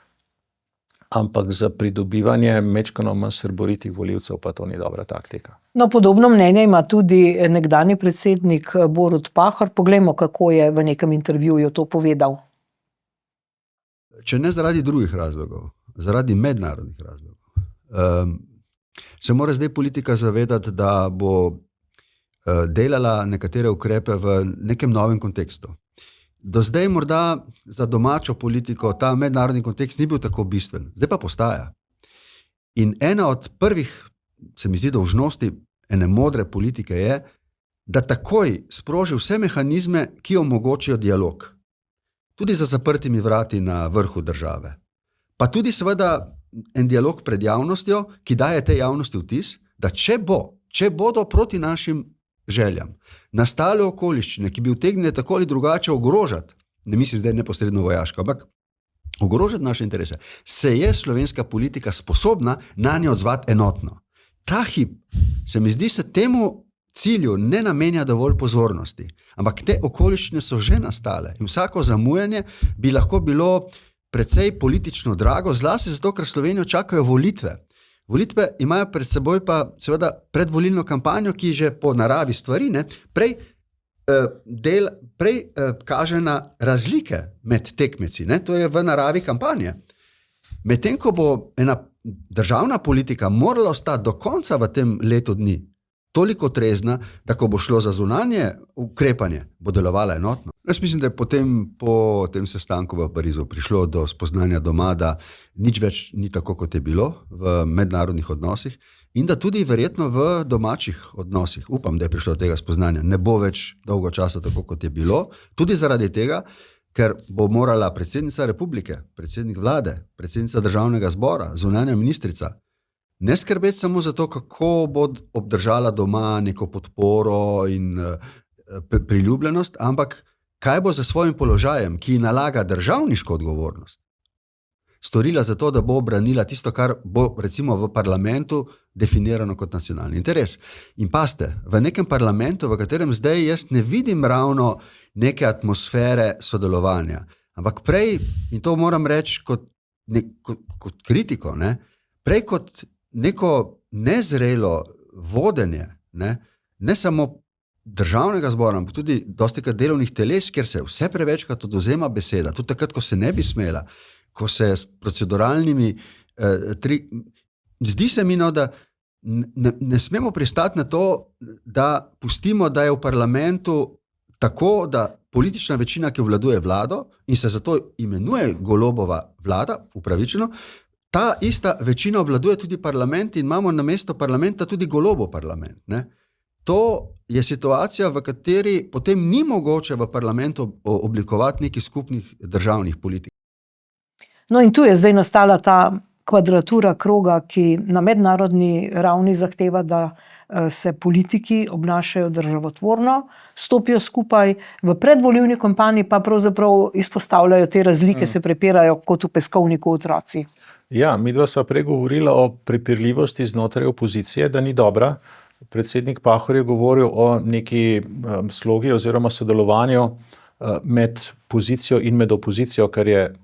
ampak za pridobivanje mečkano manj srboritih volivcev pa to ni dobra taktika. No, podobno mnenje ima tudi nekdanji predsednik Borut Pahor. Poglejmo, kako je v nekem intervjuju to povedal. Če ne zaradi drugih razlogov, zaradi mednarodnih razlogov, se mora zdaj politika zavedati, da bo delala nekatere ukrepe v nekem novem kontekstu. Do zdaj morda za domačo politiko ta mednarodni kontekst ni bil tako bistven, zdaj pa postaja. In ena od prvih, se mi zdi, dolžnosti ene modre politike je, da takoj sproži vse mehanizme, ki omogočijo dialog. Tudi za zaprtimi vrati na vrhu države. Pa tudi seveda en dialog pred javnostjo, ki daje tej javnosti vtis, da če bodo proti našim željam nastale okoliščine, ki bi utegnile tako ali drugače ogrožati, ne mislim zdaj neposredno vojaško, ampak ogrožati naše interese, se je slovenska politika sposobna na nje odzvati enotno. Ta hip, se mi zdi, se temu cilju ne namenja dovolj pozornosti, ampak te okoliščine so že nastale in vsako zamujanje bi lahko bilo precej politično drago, zlasti zato, ker Slovenijo čakajo volitve. Volitve imajo pred seboj pa seveda predvolilno kampanjo, ki že po naravi stvari prej kaže na razlike med tekmeci. To je v naravi kampanje. Medtem ko bo ena državna politika morala ostati do konca v tem letu dni toliko trezna, da ko bo šlo za zunanje ukrepanje, bo delovala enotno. Jaz mislim, da je potem po tem sestanku v Parizu prišlo do spoznanja doma, da nič več ni tako, kot je bilo v mednarodnih odnosih in da tudi verjetno v domačih odnosih, upam, da je prišlo do tega spoznanja, ne bo več dolgo časa tako, kot je bilo, tudi zaradi tega, ker bo morala predsednica republike, predsednik vlade, predsednica državnega zbora, zunanja ministrica, ne skrbeti samo za to, kako bo obdržala doma neko podporo in priljubljenost, ampak kaj bo za svojim položajem, ki nalaga državniško odgovornost, storila za to, da bo obranila tisto, kar bo recimo v parlamentu definirano kot nacionalni interes. In paste, v nekem parlamentu, v katerem zdaj jaz ne vidim ravno neke atmosfere sodelovanja, ampak prej, in to moram reči kot kritiko, prej kot neko nezrelo vodenje, ne samo državnega zbora, ampak tudi dostikrat delovnih teles, kjer se vse prevečkrat odvzema beseda, tudi takrat, ko se ne bi smela, ko se s proceduralnimi zdi se mi, da ne smemo pristati na to, da pustimo, da je v parlamentu tako, da politična večina, ki vladuje vlado in se zato imenuje Golobova vlada, upravičeno, ta ista večina obvladuje tudi parlament in imamo namesto parlamenta tudi Golobov parlament. To je situacija, v kateri potem ni mogoče v parlamentu oblikovati nekih skupnih državnih politik. No in tu je zdaj nastala ta kvadratura kroga, ki na mednarodni ravni zahteva, da se politiki obnašajo državotvorno, stopijo skupaj, v predvolilni kampanji pa pravzaprav izpostavljajo te razlike, se prepirajo kot v peskovniku otroci. Ja, midva sva prej govorila o prepirljivosti znotraj opozicije, da ni dobra. Predsednik Pahor je govoril o neki slogi oziroma sodelovanju med pozicijo in med opozicijo, kar je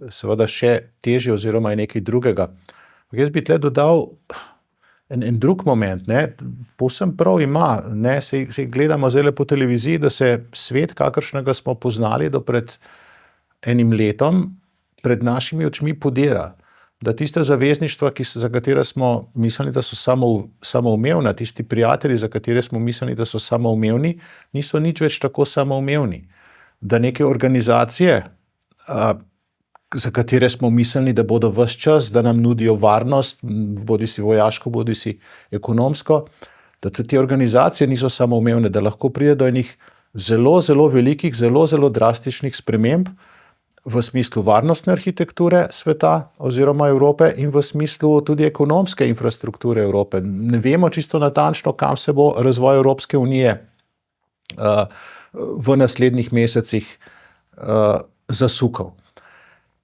seveda še težje oziroma je nekaj drugega. Jaz bi tle dodal en drug moment, povsem prav ima, se gledamo zdaj po televiziji, da se svet, kakršnega smo poznali do pred enim letom, pred našimi očmi podira. Da tiste zavezništva, za katere smo mislili, da so samoumevna, tisti prijatelji, za katere smo mislili, da so samoumevni, niso nič več tako samoumevni. Da neke organizacije, za katere smo mislili, da bodo ves čas, da nam nudijo varnost, bodisi vojaško, bodisi ekonomsko, da tudi te organizacije niso samoumevne, da lahko pride do enih zelo, zelo velikih, zelo, zelo drastičnih sprememb v smislu varnostne arhitekture sveta oziroma Evrope in v smislu tudi ekonomske infrastrukture Evrope. Ne vemo čisto natančno, kam se bo razvoj Evropske unije v naslednjih mesecih zasukal.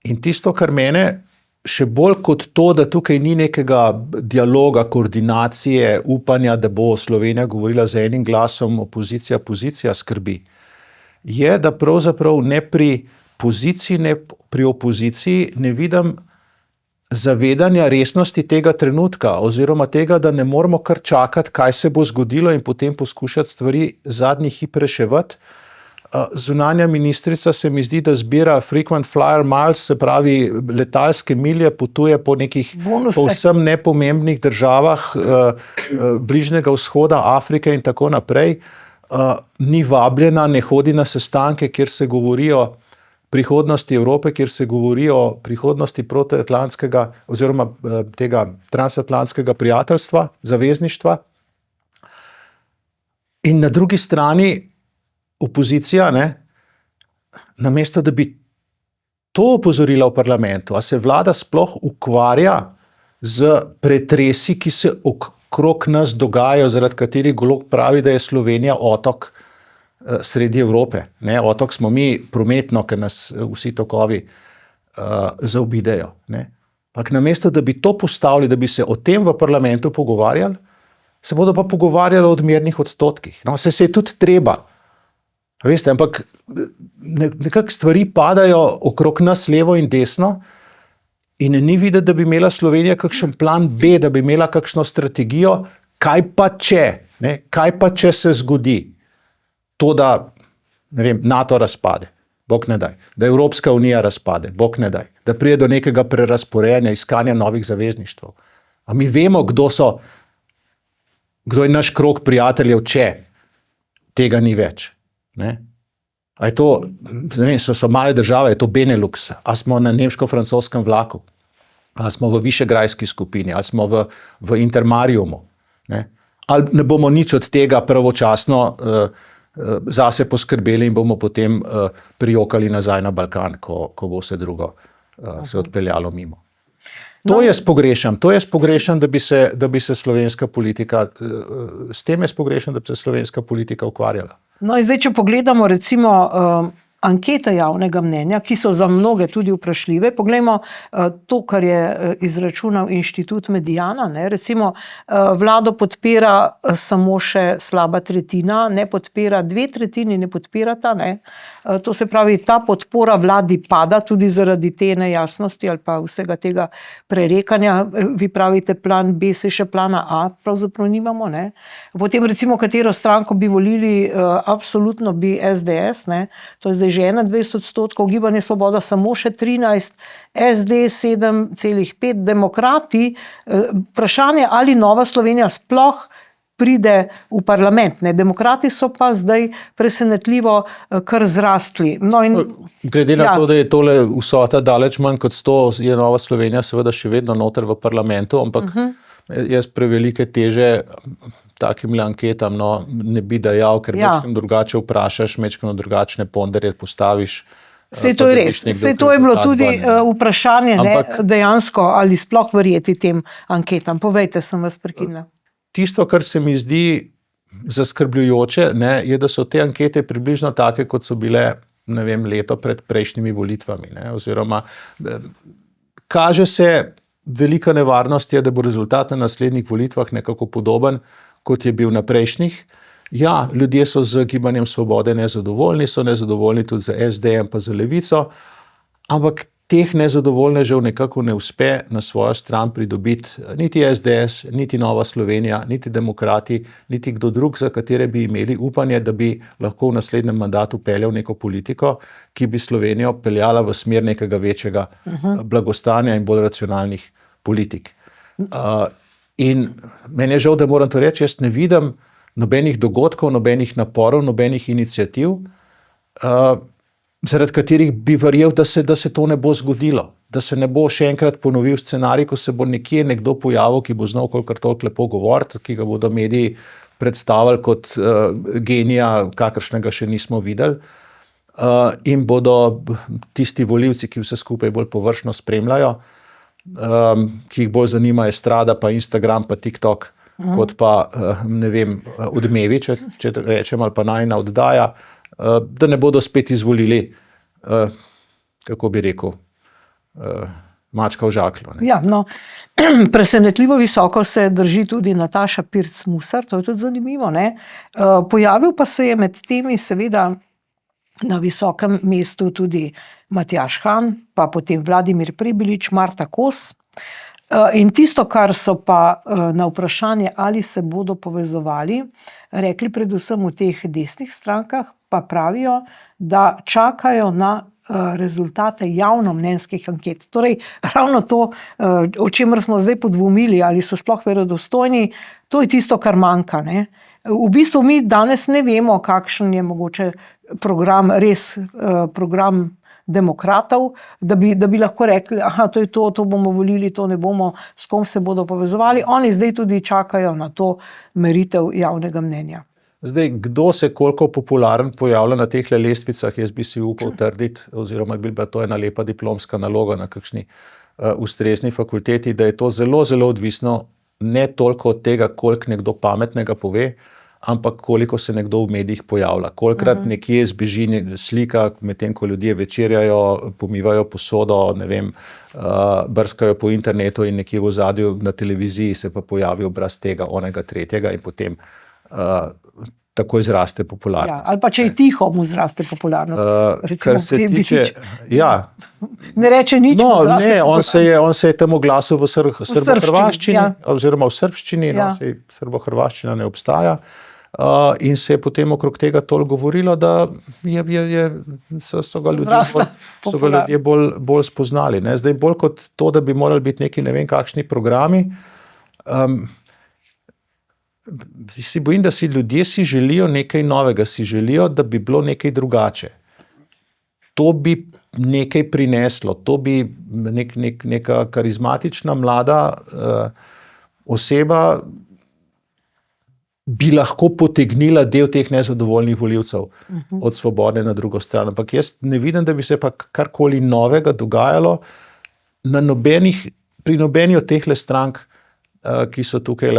In tisto, kar mene še bolj kot to, da tukaj ni nekega dialoga, koordinacije, upanja, da bo Slovenija govorila z enim glasom, opozicija skrbi, je, da pravzaprav ne pri poziciji, ne pri opoziciji ne vidim zavedanja resnosti tega trenutka oziroma tega, da ne moramo kar čakati, kaj se bo zgodilo in potem poskušati stvari zadnji hip reševati. Zunanja ministrica se mi zdi, da zbira frequent flyer miles, se pravi letalske milje, potuje po nekih povsem nepomembnih državah Bližnjega vzhoda, Afrike in tako naprej. Ni vabljena, ne hodi na sestanke, kjer se govori o prihodnosti Evrope, kjer se govori o prihodnosti protiatlantskega oziroma tega transatlantskega prijateljstva, zavezništva. In na drugi strani opozicija, namesto da bi to opozorila v parlamentu, a se vlada sploh ukvarja z pretresi, ki se okrog nas dogajajo, zaradi katerih Golob pravi, da je Slovenija otok sredi Evrope. Otok smo mi prometno, ker nas vsi tokovi zaobidejo. Ampak namesto, da bi to postavili, da bi se o tem v parlamentu pogovarjali, se bodo pa pogovarjali o odmernih odstotkih. Se je tudi treba. Veste, ampak nekako stvari padajo okrog nas levo in desno in ni videti, da bi imela Slovenija kakšen plan B, da bi imela kakšno strategijo, kaj pa če se zgodi to, da NATO razpade, bog ne daj, da Evropska unija razpade, bog ne daj, da pride do nekega prerazporejanja, iskanja novih zavezništev. A mi vemo, kdo je naš krog prijateljev, če tega ni več. A je to, so male države, je to Benelux, a smo na nemško-francoskem vlaku, ali smo v Višegrajski skupini, ali smo v Intermariumu. Ali ne bomo nič od tega pravočasno zase poskrbeli in bomo potem prijokali nazaj na Balkan, ko bo vse drugo se odpeljalo mimo. To jaz pogrešam, da bi se slovenska politika, s tem jaz pogrešam, da bi se slovenska politika ukvarjala. No in zdaj, če pogledamo recimo ankete javnega mnenja, ki so za mnoge tudi vprašljive, poglejmo to, kar je izračunal inštitut Mediana, recimo vlado podpira samo še slaba tretjina, ne podpira 2/3, ne podpirata, to se pravi, ta podpora vladi pada tudi zaradi te nejasnosti ali pa vsega tega prerekanja. Vi pravite, plan B, se še plana A pravzaprav nimamo. Potem recimo, katero stranko bi volili, absolutno bi SDS, to je zdaj že 21%, Gibanje Svoboda samo še 13%, SD 7,5%, Demokrati, vprašanje, ali Nova Slovenija sploh pride v parlament. Demokrati so pa zdaj presenetljivo kar zrastli. Glede na to, da je tole vsota daleč manj kot 100, je Nova Slovenija seveda še vedno noter v parlamentu, ampak jaz prevelike teže takim anketam ne bi dajal, ker večkrat drugače vprašaš, večkrat drugačne ponderje postaviš. Sej to je res. Sej to je bilo tudi vprašanje, dejansko, ali sploh verjeti tem anketam. Povejte, sem vas prekinila. Tisto, kar se mi zdi zaskrbljujoče, je, da so te ankete približno take, kot so bile, leto pred prejšnjimi volitvami. Oziroma, kaže se, velika nevarnost je, da bo rezultat na naslednjih volitvah nekako podoben, kot je bil na prejšnjih. Ja, ljudje so z Gibanjem Svobode nezadovoljni, so nezadovoljni tudi za SD-jem pa za Levico, ampak teh nezadovoljnežev nekako ne uspe na svojo stran pridobiti niti SDS, niti Nova Slovenija, niti Demokrati, niti kdo drug, za katere bi imeli upanje, da bi lahko v naslednjem mandatu peljal neko politiko, ki bi Slovenijo peljala v smer nekega večjega blagostanja in bolj racionalnih politik. In meni je žal, da moram to reči, jaz ne vidim nobenih dogodkov, nobenih naporov, nobenih iniciativ, zaradi katerih bi verjel, da se to ne bo zgodilo, da se ne bo še enkrat ponovil scenarij, ko se bo nekje nekdo pojavil, ki bo znal kolikor toliko lepo govoriti, ki ga bodo mediji predstavili kot genija, kakršnega še nismo videli, in bodo tisti volivci, ki vse skupaj bolj površno spremljajo, ki jih bolj zanima estrada, pa Instagram, pa TikTok, kot pa, Odmevi, če rečem, ali pa najina oddaja, da ne bodo spet izvolili, kako bi rekel, mačka v žaklju. Ja, presenetljivo visoko se drži tudi Nataša Pirc Musar, to je tudi zanimivo. Pojavil pa se je med temi seveda na visokem mestu tudi Matjaž Han, pa potem Vladimir Prebilič, Marta Kos. In tisto, kar so pa na vprašanje, ali se bodo povezovali, rekli predvsem v teh desnih strankah, pa pravijo, da čakajo na rezultate javnomnenjskih anket. Torej, ravno to, o čemer smo zdaj podvomili, ali so sploh verodostojni, to je tisto, kar manjka, ne? V bistvu mi danes ne vemo, kakšen je mogoče program, res program demokratov, da bi lahko rekli, aha, to je to bomo volili, to ne bomo, s kom se bodo povezovali. Oni zdaj tudi čakajo na to meritev javnega mnenja. Zdaj, kdo se koliko popularen pojavlja na teh lestvicah, jaz bi si upal trditi, oziroma bi bila to ena lepa diplomska naloga na kakšni ustrezni fakulteti, da je to zelo, zelo odvisno ne toliko od tega, koliko nekdo pametnega pove, ampak koliko se nekdo v medijih pojavlja. Kolikrat nekje zbeži slika, medtem ko ljudje večerjajo, pomivajo posodo, ne vem, brskajo po internetu in nekje v ozadju na televiziji se pa pojavi obraz tega, onega, tretjega in potem tako izraste popularnost. Ja, ali pa če je tiho, mu zraste popularnost. Kar se tiče, ja. Ne reče nič, No, mu zraste ne, popularnost. on se je tam oglasil v srbo-hrvaščini, ja. oziroma v srbščini, Ja. no, saj srbo-hrvaščina ne obstaja. In se je potem okrog tega toliko govorilo, da so ga ljudje bolj spoznali. Ne? Zdaj, bolj kot to, da bi morali biti neki ne vem kakšni programi, si bojim, da si ljudje želijo nekaj novega, si želijo, da bi bilo nekaj drugače. To bi nekaj prineslo, to bi neka karizmatična mlada oseba bi lahko potegnila del teh nezadovoljnih volivcev od Svobode na drugo stran. Ampak jaz ne vidim, da bi se pa karkoli novega dogajalo pri nobeni od teh strank, ki so tukaj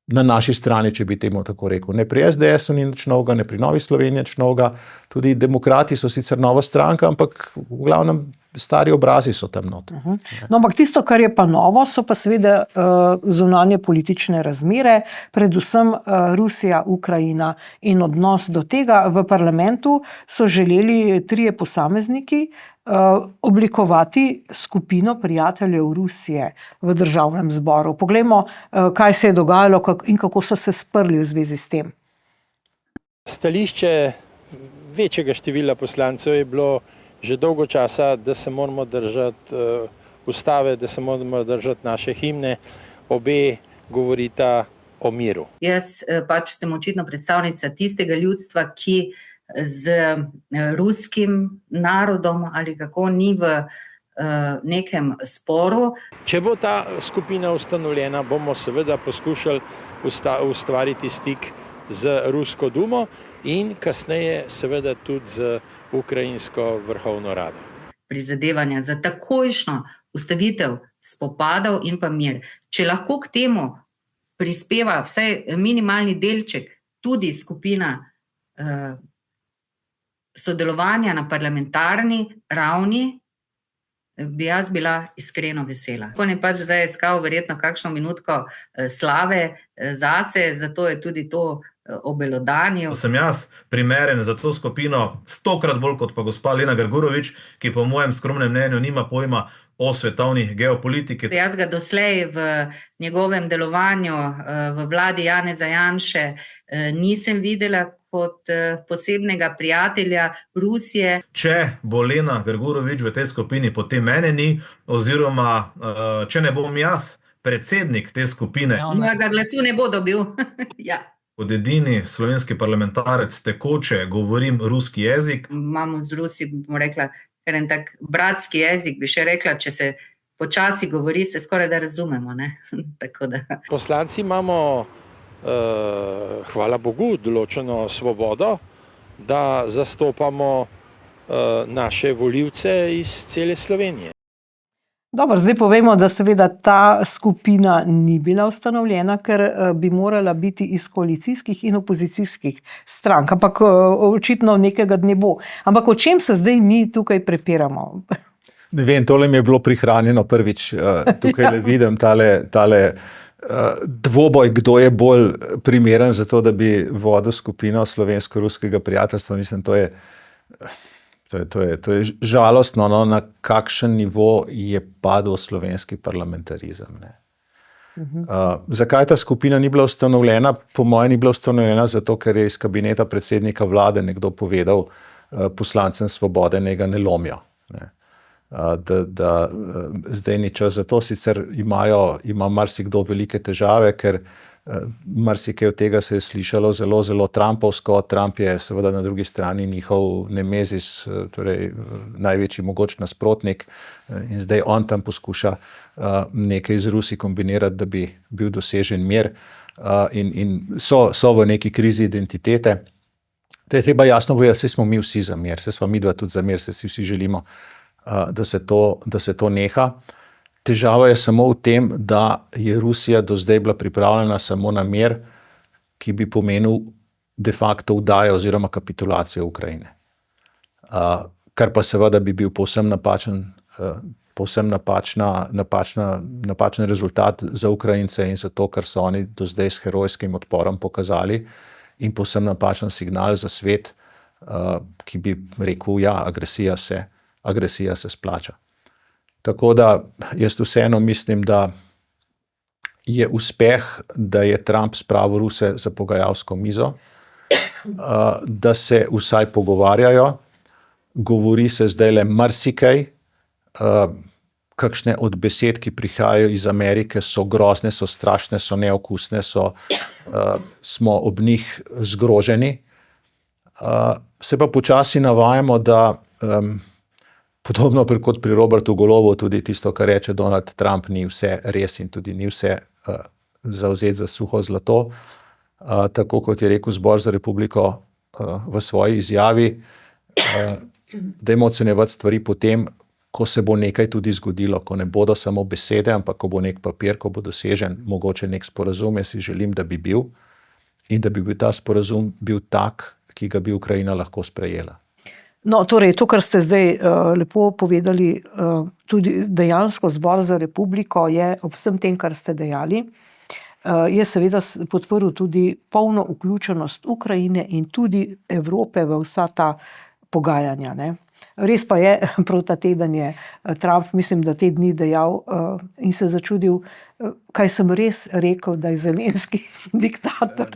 na naši strani, če bi temu tako rekel. Ne pri SDS-u ni nič novega, ne pri Novi Sloveniji nič novega. Tudi demokrati so sicer nova stranka, ampak v glavnem stari obrazi so tam not. No, ampak tisto, kar je pa novo, so pa seveda zunanje politične razmere, predvsem Rusija, Ukrajina in odnos do tega. V parlamentu so želeli 3 posamezniki oblikovati skupino prijateljev Rusije v državnem zboru. Poglejmo, kaj se je dogajalo in kako so se sprli v zvezi s tem. Stališče večjega števila poslancev je bilo že dolgo časa, da se moramo držati ustave, da se moramo držati naše himne. Obe govorita o miru. Jaz pač sem očitno predstavnica tistega ljudstva, ki z ruskim narodom ali kako ni v nekem sporu. Če bo ta skupina ustanovljena, bomo seveda poskušali ustvariti stik z Rusko dumo in kasneje seveda tudi z Ukrajinsko vrhovno rado. Prizadevanja za takojšnjo ustavitev spopadov in pa mir. Če lahko k temu prispeva vsaj minimalni delček tudi skupina sodelovanja na parlamentarni ravni, bi jaz bila iskreno vesela. On je pač zdaj iskal verjetno kakšno minutko slave zase, zato je tudi to obelodanil. Sem jaz primeren za to skupino 100-krat bolj kot pa gospa Lena Grgurevič, ki po mojem skromnem mnenju nima pojma o svetovni geopolitiki. Jaz ga doslej v njegovem delovanju v vladi Janeza Janše nisem videla kot posebnega prijatelja Rusije. Če bo Lena Grgurevič v tej skupini, potem mene ni, oziroma če ne bom jaz predsednik te skupine. Mojega glasu ne bo dobil. Ja. Kot edini slovenski parlamentarec tekoče govorim ruski jezik. Imamo z Rusi, bomo rekla, en tak bratski jezik, bi še rekla, če se počasi govori, se skoraj da razumemo. Ne? Tako da. Poslanci imamo, hvala Bogu, določeno svobodo, da zastopamo naše volivce iz cele Slovenije. Dobro, zdaj povemo, da seveda ta skupina ni bila ustanovljena, ker bi morala biti iz koalicijskih in opozicijskih strank, ampak očitno nekega dne bo. Ampak o čem se zdaj mi tukaj prepiramo? Ne vem, tole mi je bilo prihranjeno prvič. Tukaj le vidim tale dvoboj, kdo je bolj primeren za to, da bi vodil skupino slovensko-ruskega prijateljstva. Mislim, To je žalostno, no, na kakšen nivo je padel slovenski parlamentarizem. Ne. Zakaj ta skupina ni bila ustanovljena? Po mojem ni bila ustanovljena zato, ker je iz kabineta predsednika vlade nekdo povedal poslancem Svobode, naj ga ne lomijo. Ne. Da zdaj ni čas za to, sicer ima marsikdo velike težave, ker marsikaj od tega se je slišalo zelo, zelo trumpovsko. Trump je seveda na drugi strani njihov nemezis, torej največji mogoč nasprotnik, in zdaj on tam poskuša nekaj z Rusi kombinirati, da bi bil dosežen mir, in so v neki krizi identitete. Da je treba jasno povedati, saj smo mi vsi za mir, saj smo midva tudi za mir, saj si vsi želimo, da se to neha. Težava je samo v tem, da je Rusija do zdaj bila pripravljena samo na mir, ki bi pomenil de facto vdajo oziroma kapitulacijo Ukrajine. Kar pa seveda bi bil povsem napačen rezultat za Ukrajince in za to, kar so oni do zdaj s herojskim odporom pokazali, in povsem napačen signal za svet, ki bi rekel, ja, agresija se splača. Tako da jaz vseeno mislim, da je uspeh, da je Trump spravil Ruse za pogajalsko mizo, da se vsaj pogovarjajo, govori se zdaj le marsikaj, kakšne od besed, ki prihajajo iz Amerike, so grozne, so strašne, so neokusne, smo ob njih zgroženi. Se pa počasi navajamo, da podobno kot pri Robertu Golobu, tudi tisto, kar reče Donald Trump, ni vse res in tudi ni vse zavzet za suho zlato. Tako kot je rekel Zbor za republiko v svoji izjavi, dajmo ocenjevati stvari potem, ko se bo nekaj tudi zgodilo, ko ne bodo samo besede, ampak ko bo nek papir, ko bo dosežen mogoče nek sporazum. Jaz si želim, da bi bil, in da bi bil ta sporazum bil tak, ki ga bi Ukrajina lahko sprejela. No, torej, to, kar ste zdaj lepo povedali, tudi dejansko Zbor za republiko je ob vsem tem, kar ste dejali, je seveda podprl tudi polno vključenost Ukrajine in tudi Evrope v vsa ta pogajanja, ne. Res pa je, prav ta teden je Trump, mislim, da te dni dejal in se začudil, kaj sem res rekel, da je Zelenski diktator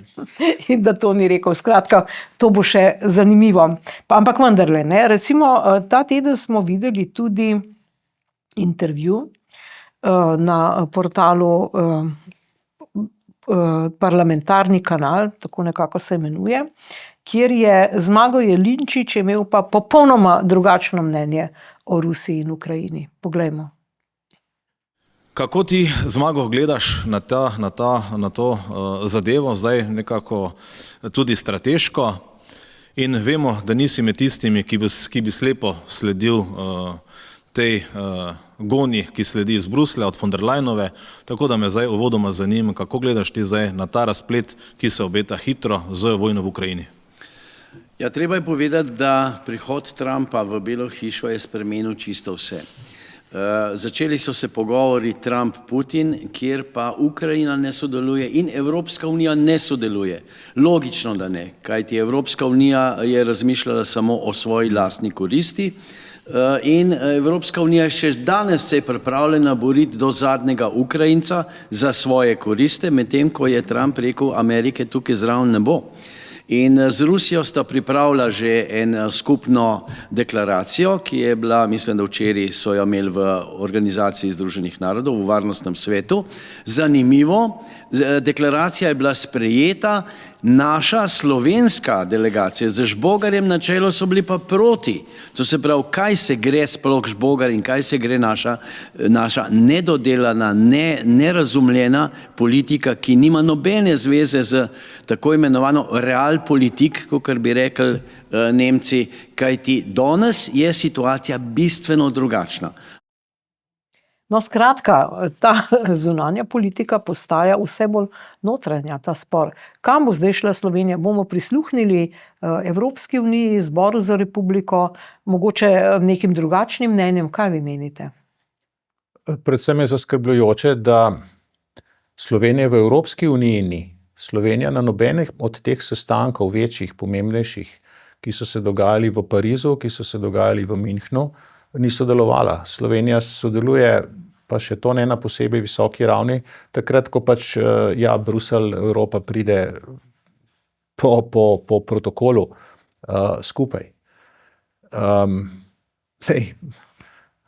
in da to ni rekel. Skratka, to bo še zanimivo. Ampak vendarle, ne, recimo ta teden smo videli tudi intervju na portalu Parlamentarni kanal, tako nekako se imenuje, kjer je Zmago Jelinčič imel pa popolnoma drugačno mnenje o Rusiji in Ukrajini. Poglejmo. Kako ti, Zmago, gledaš na to zadevo, zdaj nekako tudi strateško, in vemo, da nisi med tistimi, ki bi slepo sledil tej goni, ki sledi iz Bruslja, od von der Leyenove, tako da me zdaj uvodoma zanima, kako gledaš ti zdaj na ta razplet, ki se obeta hitro z vojno v Ukrajini? Ja, treba je povedati, da prihod Trumpa v Belo hišo je spremenil čisto vse. Začeli so se pogovori Trump-Putin, kjer pa Ukrajina ne sodeluje in Evropska unija ne sodeluje. Logično, da ne, kajti Evropska unija je razmišljala samo o svoji lastni koristi in Evropska unija še danes se je pripravljena boriti do zadnjega Ukrajinca za svoje koriste, medtem ko je Trump rekel, Amerike tukaj zraven ne bo. In z Rusijo sta pripravila že eno skupno deklaracijo, ki je bila, mislim, da včeraj so jo imeli v Organizaciji Združenih narodov, v Varnostnem svetu. Zanimivo, deklaracija je bila sprejeta, naša slovenska delegacija z Žbogarjem na čelu so bili pa proti. To se pravi, kaj se gre sploh Žbogar in kaj se gre naša nedodelana, nerazumljena politika, ki nima nobene zveze z tako imenovano realpolitik, kot bi rekli Nemci, kajti danes je situacija bistveno drugačna. No, skratka, ta zunanja politika postaja vse bolj notranja, ta spor. Kam bo zdaj šla Slovenija? Bomo prisluhnili Evropski uniji, Zboru za republiko, mogoče nekim drugačnim mnenjem? Kaj vi menite? Predvsem je zaskrbljujoče, da Slovenije v Evropski uniji ni. Slovenija na nobenih od teh sestankov, večjih, pomembnejših, ki so se dogajali v Parizu, ki so se dogajali v Münchnu, ni sodelovala. Slovenija sodeluje, pa še to ne na posebej visoki ravni, takrat, ko pač Bruselj, Evropa pride po protokolu skupaj.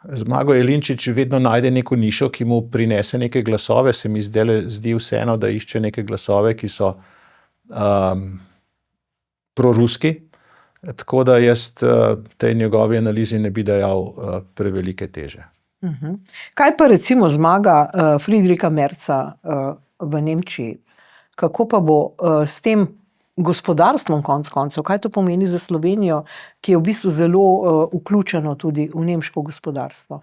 Zmago Jelinčič vedno najde neko nišo, ki mu prinese neke glasove, se mi zdi vseeno, da išče neke glasove, ki so proruski, tako da jaz tej njegovi analizi ne bi dajal prevelike teže. Kaj pa recimo zmaga Friedricha Merza v Nemčiji? Kako pa bo s tem gospodarstvom konec koncev? Kaj to pomeni za Slovenijo, ki je v bistvu zelo vključeno tudi v nemško gospodarstvo?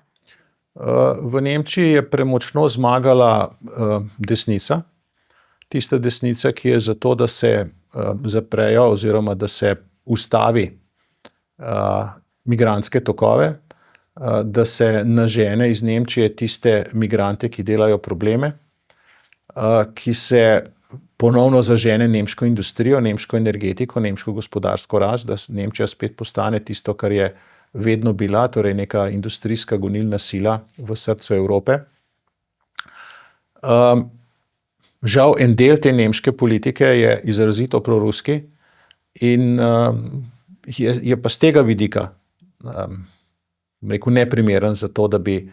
V Nemčiji je premočno zmagala desnica. Tista desnica, ki je za to, da se zaprejo oziroma da se ustavi migrantske tokove, da se nažene iz Nemčije tiste migrante, ki delajo probleme, ki se ponovno zažene nemško industrijo, nemško energetiko, nemško gospodarsko rast, da Nemčija spet postane tisto, kar je vedno bila, torej neka industrijska gonilna sila v srcu Evrope. Žal, en del te nemške politike je izrazito proruski in je pa z tega vidika neprimeren za to, da bi,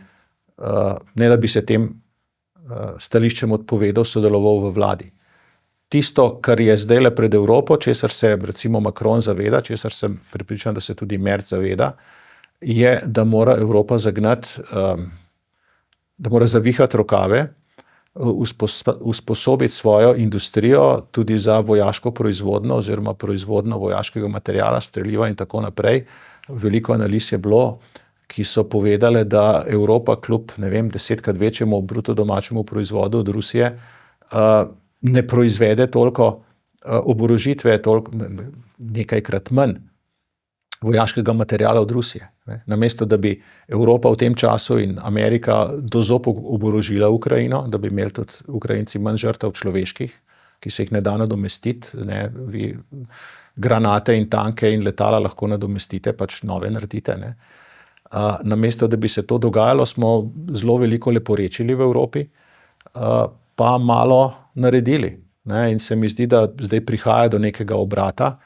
ne da bi se tem stališčem odpovedal, sodeloval v vladi. Tisto, kar je zdajle pred Evropo, česar se recimo Macron zaveda, česar sem prepričan, da se tudi Merz zaveda, je, da mora Evropa zagnati, da mora zavihati rokave, usposobiti svojo industrijo tudi za vojaško proizvodnjo oziroma proizvodnjo vojaškega materiala, streljiva in tako naprej. Veliko analiz je bilo, ki so povedale, da Evropa kljub, 10krat večjemu bruto domačemu proizvodu od Rusije, ne proizvede toliko oborožitve, nekajkrat manj vojaškega materiala od Rusije. Namesto, da bi Evropa v tem času in Amerika dozop oborožila Ukrajino, da bi imeli tudi Ukrajinci manj žrtev človeških, ki se jih ne da nadomestiti. Vi granate in tanke in letala lahko nadomestite, pač nove naredite. Namesto, da bi se to dogajalo, smo zelo veliko leporečili v Evropi, pa malo naredili. In se mi zdi, da zdaj prihaja do nekega obrata.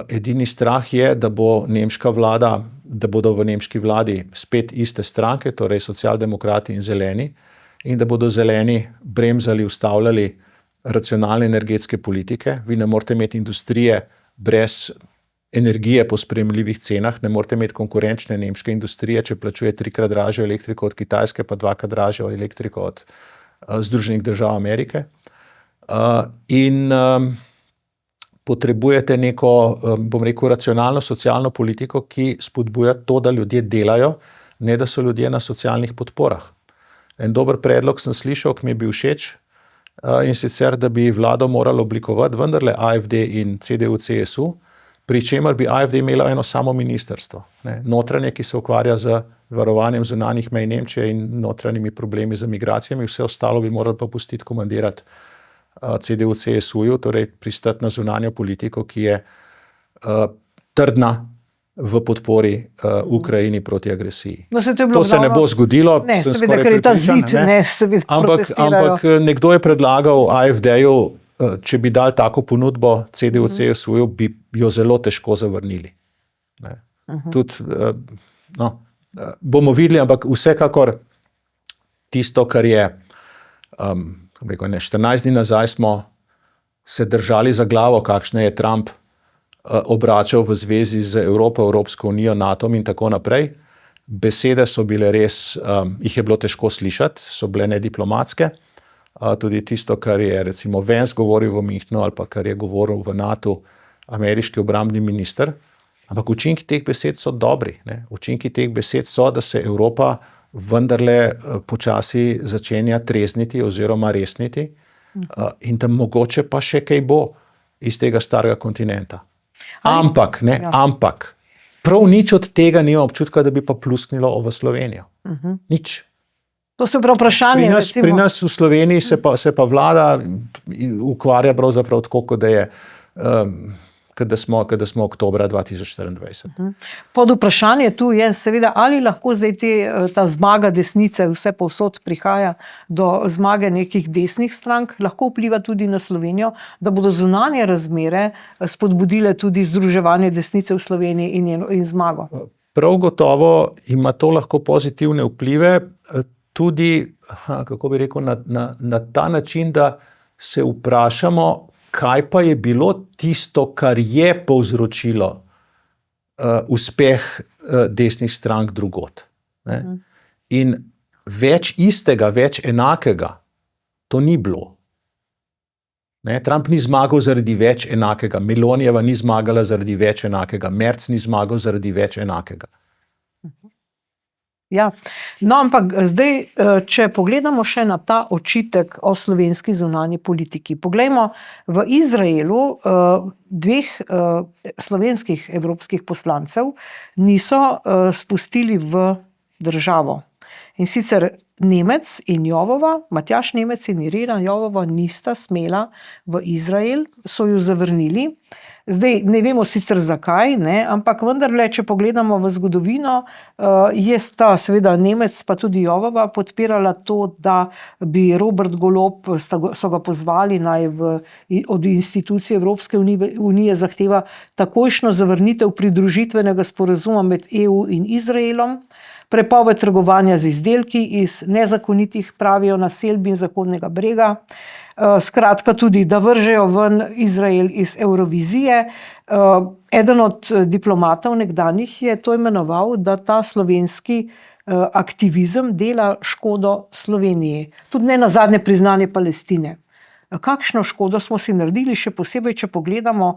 Edini strah je, da bo nemška vlada, da bodo v nemški vladi spet iste stranke, torej socialdemokrati in zeleni, in da bodo zeleni bremzali, ustavljali racionalne energetske politike. Vi ne morete imeti industrije brez energije po sprejemljivih cenah, ne morete imeti konkurenčne nemške industrije, če plačuje 3krat dražjo elektriko od Kitajske, pa 2krat dražjo elektriko od Združenih držav Amerike. Potrebujete neko, racionalno socialno politiko, ki spodbuja to, da ljudje delajo, ne da so ljudje na socialnih podporah. En dober predlog sem slišal, ki mi je bil všeč, in sicer, da bi vlado moralo oblikovati vendarle AfD in CDU-CSU, pri čemer bi AfD imela eno samo ministrstvo. Notranje, ki se ukvarja z varovanjem zunanjih mej Nemčije in notranjimi problemi z migracijami, vse ostalo bi morali pa pustiti komandirati CDU-CSU-ju, torej pristati na zunanjo politiko, ki je trdna v podpori Ukrajini proti agresiji. To se ne bo zgodilo. Ne, seveda, ker je ta zid, seveda protestirajo. Ampak nekdo je predlagal AfD-ju, če bi dali tako ponudbo CDU-CSU-ju, bi jo zelo težko zavrnili. Tudi, bomo videli, ampak vsekakor tisto, kar je 14 dni nazaj smo se držali za glavo, kakšne je Trump obračal v zvezi z Evropo, Evropsko unijo, NATO-om in tako naprej. Besede so bile res, jih je bilo težko slišati, so bile nediplomatske. Tudi tisto, kar je recimo Vance govoril v Münchnu ali pa kar je govoril v NATO ameriški obrambni minister. Ampak učinki teh besed so dobri. Učinki teh besed so, da se Evropa vendarle počasi začenja trezniti oziroma resniti in da mogoče pa še kaj bo iz tega starega kontinenta. Ampak, prav nič od tega nima občutka, da bi pa plusknilo v Slovenijo. Nič. To se prav vprašanje. Pri nas v Sloveniji se pa vlada ukvarja pravzaprav tako, kot da je kot da smo oktobra 2024. Pod vprašanje tu je seveda, ali lahko zdaj ta zmaga desnice vse povsod prihaja do zmage nekih desnih strank, lahko vpliva tudi na Slovenijo, da bodo zunanje razmere spodbudile tudi združevanje desnice v Sloveniji in zmago. Prav gotovo ima to lahko pozitivne vplive, tudi, kako bi rekel, na ta način, da se vprašamo, kaj pa je bilo tisto, kar je povzročilo uspeh desnih strank drugod. Ne? In več istega, več enakega, to ni bilo. Ne? Trump ni zmagal zaradi več enakega, Melonijeva ni zmagala zaradi več enakega, Merz ni zmagal zaradi več enakega. Ja, no, ampak zdaj, če pogledamo še na ta očitek o slovenski zunanji politiki. Poglejmo, v Izraelu dveh slovenskih evropskih poslancev niso spustili v državo. In sicer Nemec in Jovova, Matjaž Nemec in Irena Jovova nista smela v Izrael, so ju zavrnili. Zdaj, ne vemo sicer zakaj, ne, ampak vendarle, če pogledamo v zgodovino, je sta seveda Nemec pa tudi Jovova podpirala to, da bi Robert Golob, so ga pozvali naj od institucij Evropske unije zahteva takojšnjo zavrnitev pridružitvenega sporazuma med EU in Izraelom, prepoved trgovanja z izdelki iz nezakonitih, pravijo, naselbin Zahodnega brega, skratka tudi, da vržejo ven Izrael iz Evrovizije. Eden od diplomatov nekdanjih je to imenoval, da ta slovenski aktivizem dela škodo Sloveniji. Tudi ne nazadnje priznanje Palestine. Kakšno škodo smo si naredili, še posebej, če pogledamo,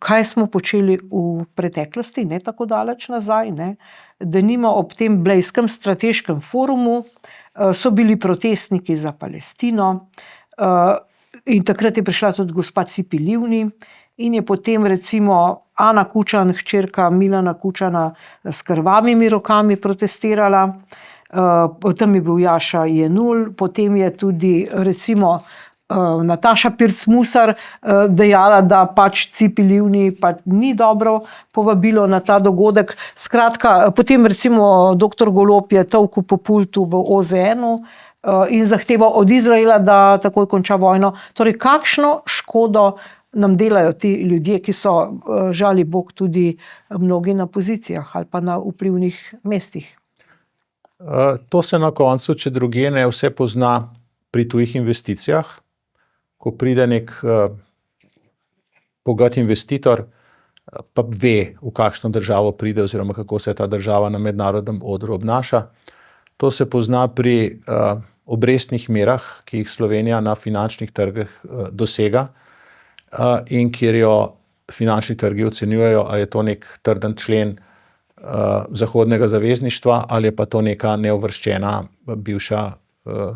kaj smo počeli v preteklosti, ne tako daleč nazaj, ne? Denimo ob tem blejskem strateškem forumu so bili protestniki za Palestino, in takrat je prišla tudi gospa Cipi Livni in je potem recimo Ana Kučan, hčerka Milana Kučana, s krvavimi rokami protestirala, potem je bil Jaša Jenull, potem je tudi recimo Nataša Pirc-Musar dejala, da pač Cipi Livni pač ni dobro povabilo na ta dogodek. Skratka, potem recimo dr. Golob je tolkel po pultu v OZN-u in zahteval od Izraela, da takoj konča vojno. Torej, kakšno škodo nam delajo ti ljudje, ki so, žali Bog, tudi mnogi na pozicijah ali pa na vplivnih mestih? To se na koncu, če drugje ne, vse pozna pri tujih investicijah. Ko pride nek bogat investitor, pa ve, v kakšno državo pride oziroma kako se ta država na mednarodnem odru obnaša. To se pozna pri obrestnih merah, ki jih Slovenija na finančnih trgih dosega in kjer jo finančni trgi ocenjujejo, ali je to nek trden člen zahodnega zavezništva ali je pa to neka neuvrščena bivša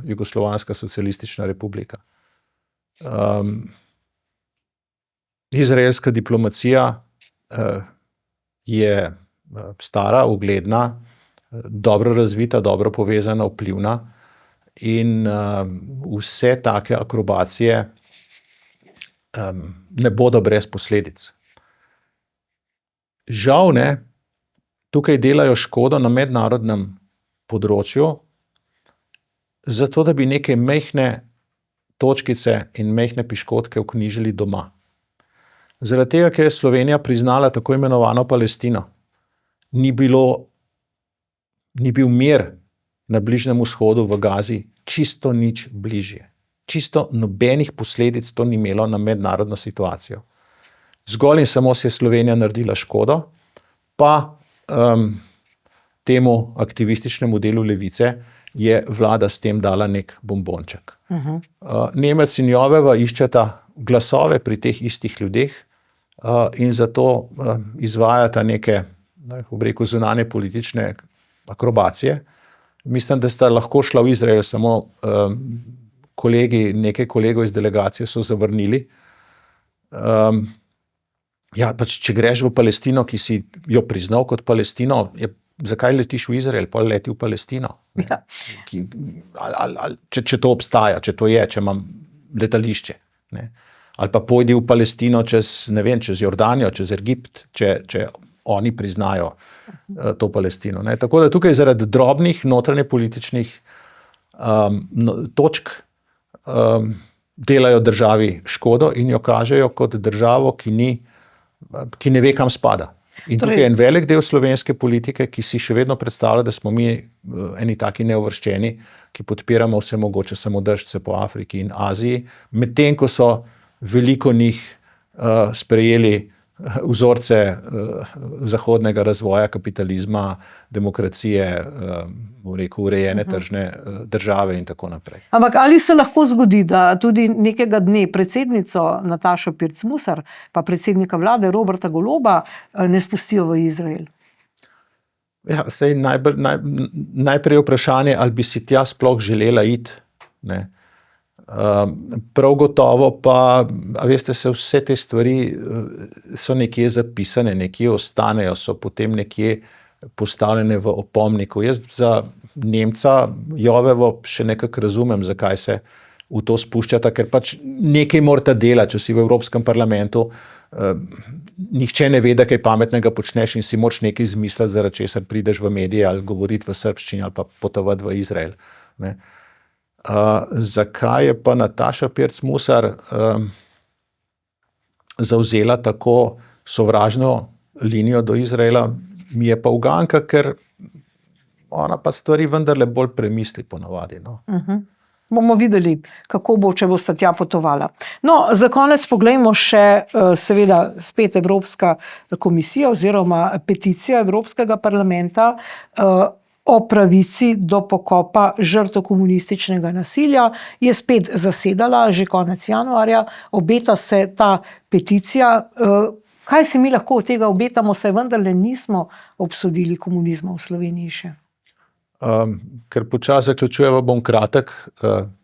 Jugoslovanska socialistična republika. Izraelska diplomacija je stara, ugledna, dobro razvita, dobro povezana, vplivna in vse take akrobacije ne bodo brez posledic. Žal ne, tukaj delajo škodo na mednarodnem področju, zato da bi neke majhne točkice in majhne piškotke vknjižili doma. Zaradi tega, ker je Slovenija priznala tako imenovano Palestino, ni bil mir na Bližnjem vzhodu v Gazi čisto nič bližje. Čisto nobenih posledic to ni imelo na mednarodno situacijo. Zgolj in samo se je Slovenija naredila škodo, pa temu aktivističnemu delu levice je vlada s tem dala nek bombonček. Nemec in Joveva iščeta glasove pri teh istih ljudeh in zato izvajata neke, zunanje politične akrobacije. Mislim, da sta lahko šla v Izrael, samo nekaj kolegov iz delegacije so zavrnili. Ja, pač, če greš v Palestino, ki si jo priznal kot Palestino, zakaj letiš v Izrael, pa leti v Palestino? Ja. Če to obstaja, če to je, če imam letališče. Ne? Ali pa pojdi v Palestino čez Jordanijo, čez Egipt, če oni priznajo to Palestino. Ne. Tako da tukaj zaradi drobnih notranjepolitičnih točk delajo državi škodo in jo kažejo kot državo, ki ne ve, kam spada. In tukaj je en velik del slovenske politike, ki si še vedno predstavlja, da smo mi eni taki neuvrščeni, ki podpiramo vse mogoče samodržce po Afriki in Aziji, medtem ko so veliko njih sprejeli vzorce zahodnega razvoja, kapitalizma, demokracije, urejene tržne države in tako naprej. Ampak ali se lahko zgodi, da tudi nekega dne predsednico Natašo Pirc Musar pa predsednika vlade Roberta Goloba ne spustijo v Izrael? Ja, sej najprej vprašanje, ali bi si tja sploh želela iti, ne. Prav gotovo pa, a veste, vse te stvari so nekje zapisane, nekje ostanejo, so potem nekje postavljene v opomniku. Jaz za Nemca Jovevo še nekako razumem, zakaj se v to spuščata, ker pač nekaj morata delati, če si v Evropskem parlamentu, nihče ne ve, da kaj pametnega počneš in si moraš nekaj izmisliti, zaradi česar prideš v medije ali govoriti v srbščini ali pa potovati v Izrael, ne. Zakaj je pa Nataša Pirc Musar zavzela tako sovražno linijo do Izraela, mi je pa uganka, ker ona pa stvari vendarle bolj premisli ponavadi. No. Bomo videli, kako bo, če bosta tja potovala. No, za konec poglejmo še seveda spet Evropska komisija oziroma peticija Evropskega parlamenta o pravici do pokopa žrtev komunističnega nasilja je spet zasedala že konec januarja, obeta se ta peticija. Kaj si mi lahko od tega obetamo, saj vendarle nismo obsodili komunizma v Sloveniji še? Ker počasi zaključujemo, bom kratek.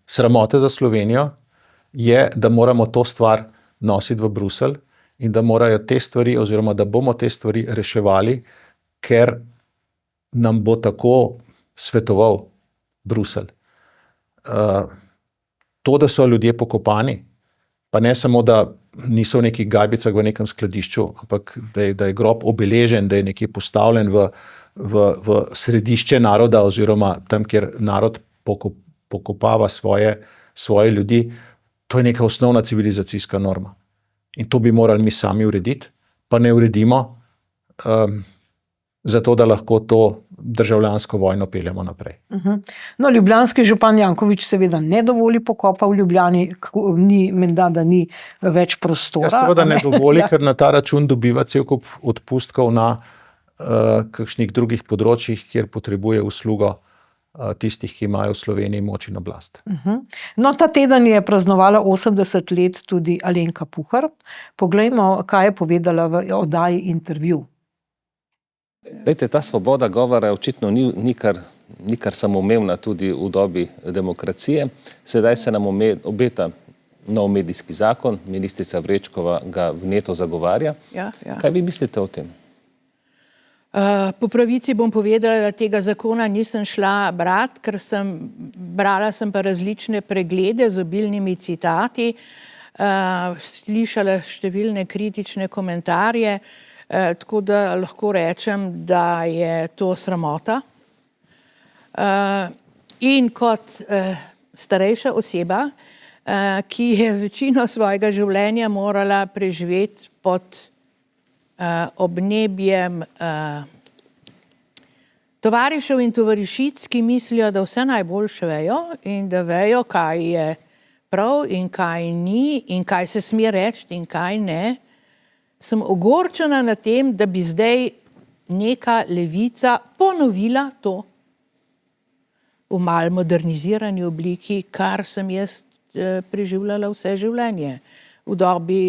Sramota za Slovenijo je, da moramo to stvar nositi v Bruselj in da morajo te stvari oziroma da bomo te stvari reševali, ker nam bo tako svetoval Bruselj. To, da so ljudje pokopani, pa ne samo, da niso v nekih gajbicah v nekem skladišču, ampak da je grob obeležen, da je nekje postavljen v središče naroda oziroma tam, kjer narod pokopava svoje ljudi, to je neka osnovna civilizacijska norma. In to bi morali mi sami urediti, pa ne uredimo, zato da lahko to državljansko vojno peljemo naprej. No, ljubljanski župan Janković seveda ne dovoli pokopa v Ljubljani, menda, da ni več prostora. Ja, seveda ne dovoli, ker na ta račun dobiva cel kup odpustkov na kakšnih drugih področjih, kjer potrebuje uslugo tistih, ki imajo v Sloveniji moč in oblast. No, ta teden je praznovala 80 let tudi Alenka Puhar. Poglejmo, kaj je povedala v oddaji Intervju. Dajte, ta svoboda govora očitno ni kar samoumevna tudi v dobi demokracije. Sedaj se nam obeta nov medijski zakon, ministrica Vrečkova ga vneto zagovarja. Ja. Kaj vi mislite o tem? Po pravici bom povedala, da tega zakona nisem šla brati, ker brala sem pa različne preglede z obilnimi citati, slišala številne kritične komentarje, tako da lahko rečem, da je to sramota. In kot starejša oseba, ki je večino svojega življenja morala preživeti pod obnebjem tovarišev in tovarišic, ki mislijo, da vse najboljše vejo in da vejo, kaj je prav in kaj ni in kaj se sme reči in kaj ne, sem ogorčena na tem, da bi zdaj neka levica ponovila to v malo modernizirani obliki, kar sem jaz preživljala vse življenje v dobi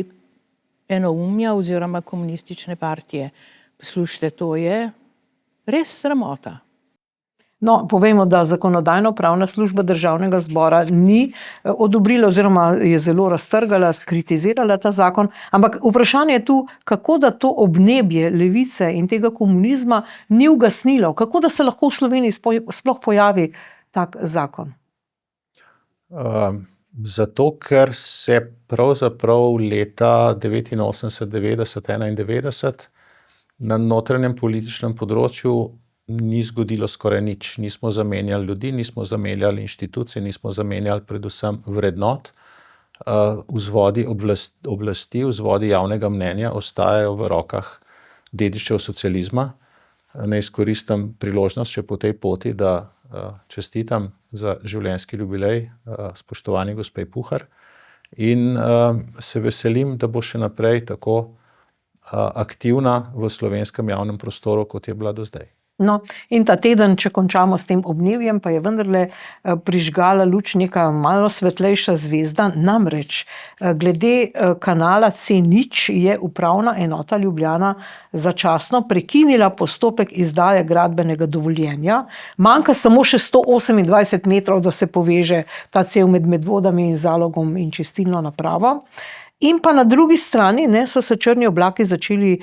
enoumja oziroma komunistične partije. Poslušajte, to je res sramota. No, povejmo, da Zakonodajno-pravna služba Državnega zbora ni odobrila oziroma je zelo raztrgala, kritizirala ta zakon, ampak vprašanje je tu, kako da to obnebje levice in tega komunizma ni ugasnilo, kako da se lahko v Sloveniji sploh pojavi tak zakon? Zato, ker se pravzaprav leta 89, 90, 91 na notranjem političnem področju ni zgodilo skoraj nič. Nismo zamenjali ljudi, nismo zamenjali inštitucij, nismo zamenjali predvsem vrednot. Vzvodi oblasti, vzvodi javnega mnenja ostajajo v rokah dedičev socializma. Naj izkoristim priložnost še po tej poti, da čestitam za življenjski jubilej spoštovani gospe Puhar in se veselim, da bo še naprej tako aktivna v slovenskem javnem prostoru, kot je bila do zdaj. No, in ta teden, če končamo s tem obnevjem, pa je vendarle prižgala luč neka malo svetlejša zvezda. Namreč, glede kanala C0 je upravna enota Ljubljana začasno prekinila postopek izdaje gradbenega dovoljenja. Manjka samo še 128 metrov, da se poveže ta cev med Medvodami in Zalogom in čistilno napravo. In pa na drugi strani so se črni oblaki začeli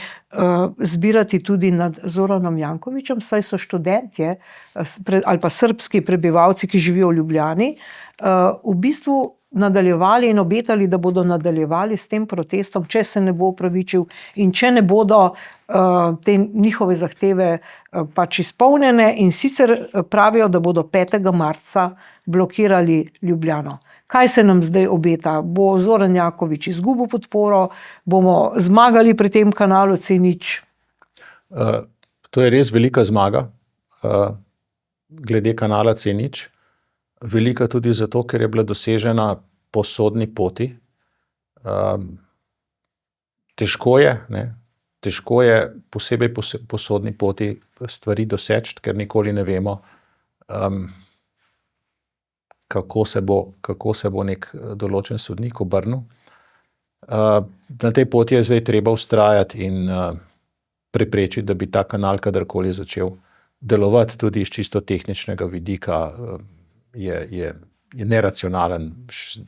zbirati tudi nad Zoranom Jankovićem, saj so študentje ali pa srbski prebivalci, ki živijo v Ljubljani, v bistvu nadaljevali in obetali, da bodo nadaljevali s tem protestom, če se ne bo opravičil in če ne bodo te njihove zahteve pač izpolnjene, in sicer pravijo, da bodo 5. marca blokirali Ljubljano. Kaj se nam zdaj obeta? Bo Zoran Janković izgubil podporo? Bomo zmagali pri tem kanalu C0? To je res velika zmaga glede kanala C0. Velika tudi zato, ker je bila dosežena po sodni poti. Težko je posebej po sodni poti stvari doseči, ker nikoli ne vemo, kako se bo nek določen sodnik obrnil. Na tej poti je zdaj treba vztrajati in preprečiti, da bi ta kanal kadarkoli začel delovati. Tudi iz čisto tehničnega vidika je neracionalen.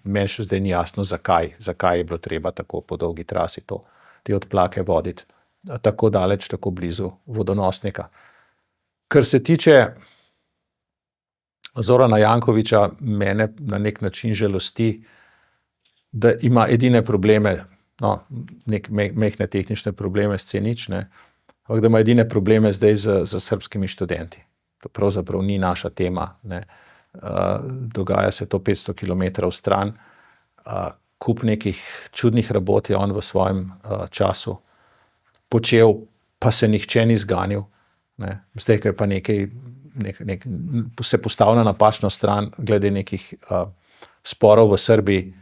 Meni še zdaj ni jasno, zakaj je bilo treba tako po dolgi trasi te odplake voditi tako daleč, tako blizu vodonosnika. Kar se tiče Zorana Jankovića, mene na nek način žalosti, da ima edine probleme, mehne tehnične probleme s C0, ampak da ima edine probleme zdaj z srbskimi študenti. To pravzaprav ni naša tema. Dogaja se to 500 km stran. Kup nekih čudnih rabot je on v svojem času počel, pa se nihče ni zganil. Zdaj, ko je pa se postavlja na napačno stran glede nekih sporov v Srbiji,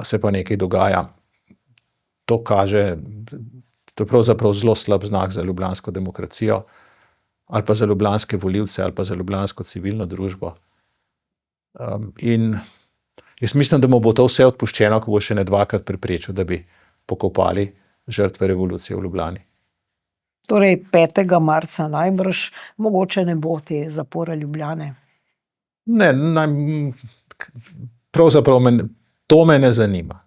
se pa nekaj dogaja. To je pravzaprav zelo slab znak za ljubljansko demokracijo ali pa za ljubljanske volivce ali pa za ljubljansko civilno družbo. In jaz mislim, da mu bo to vse odpuščeno, ko bo še ne dvakrat preprečil, da bi pokopali žrtve revolucije v Ljubljani. Torej 5. marca najbrž, mogoče ne bo te zapore Ljubljane. Ne, pravzaprav to me ne zanima.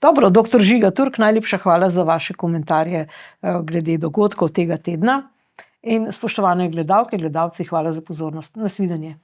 Dobro, dr. Žiga Turk, najlepša hvala za vaše komentarje glede dogodkov tega tedna. In spoštovane gledalke, gledalci, hvala za pozornost. Nasvidenje.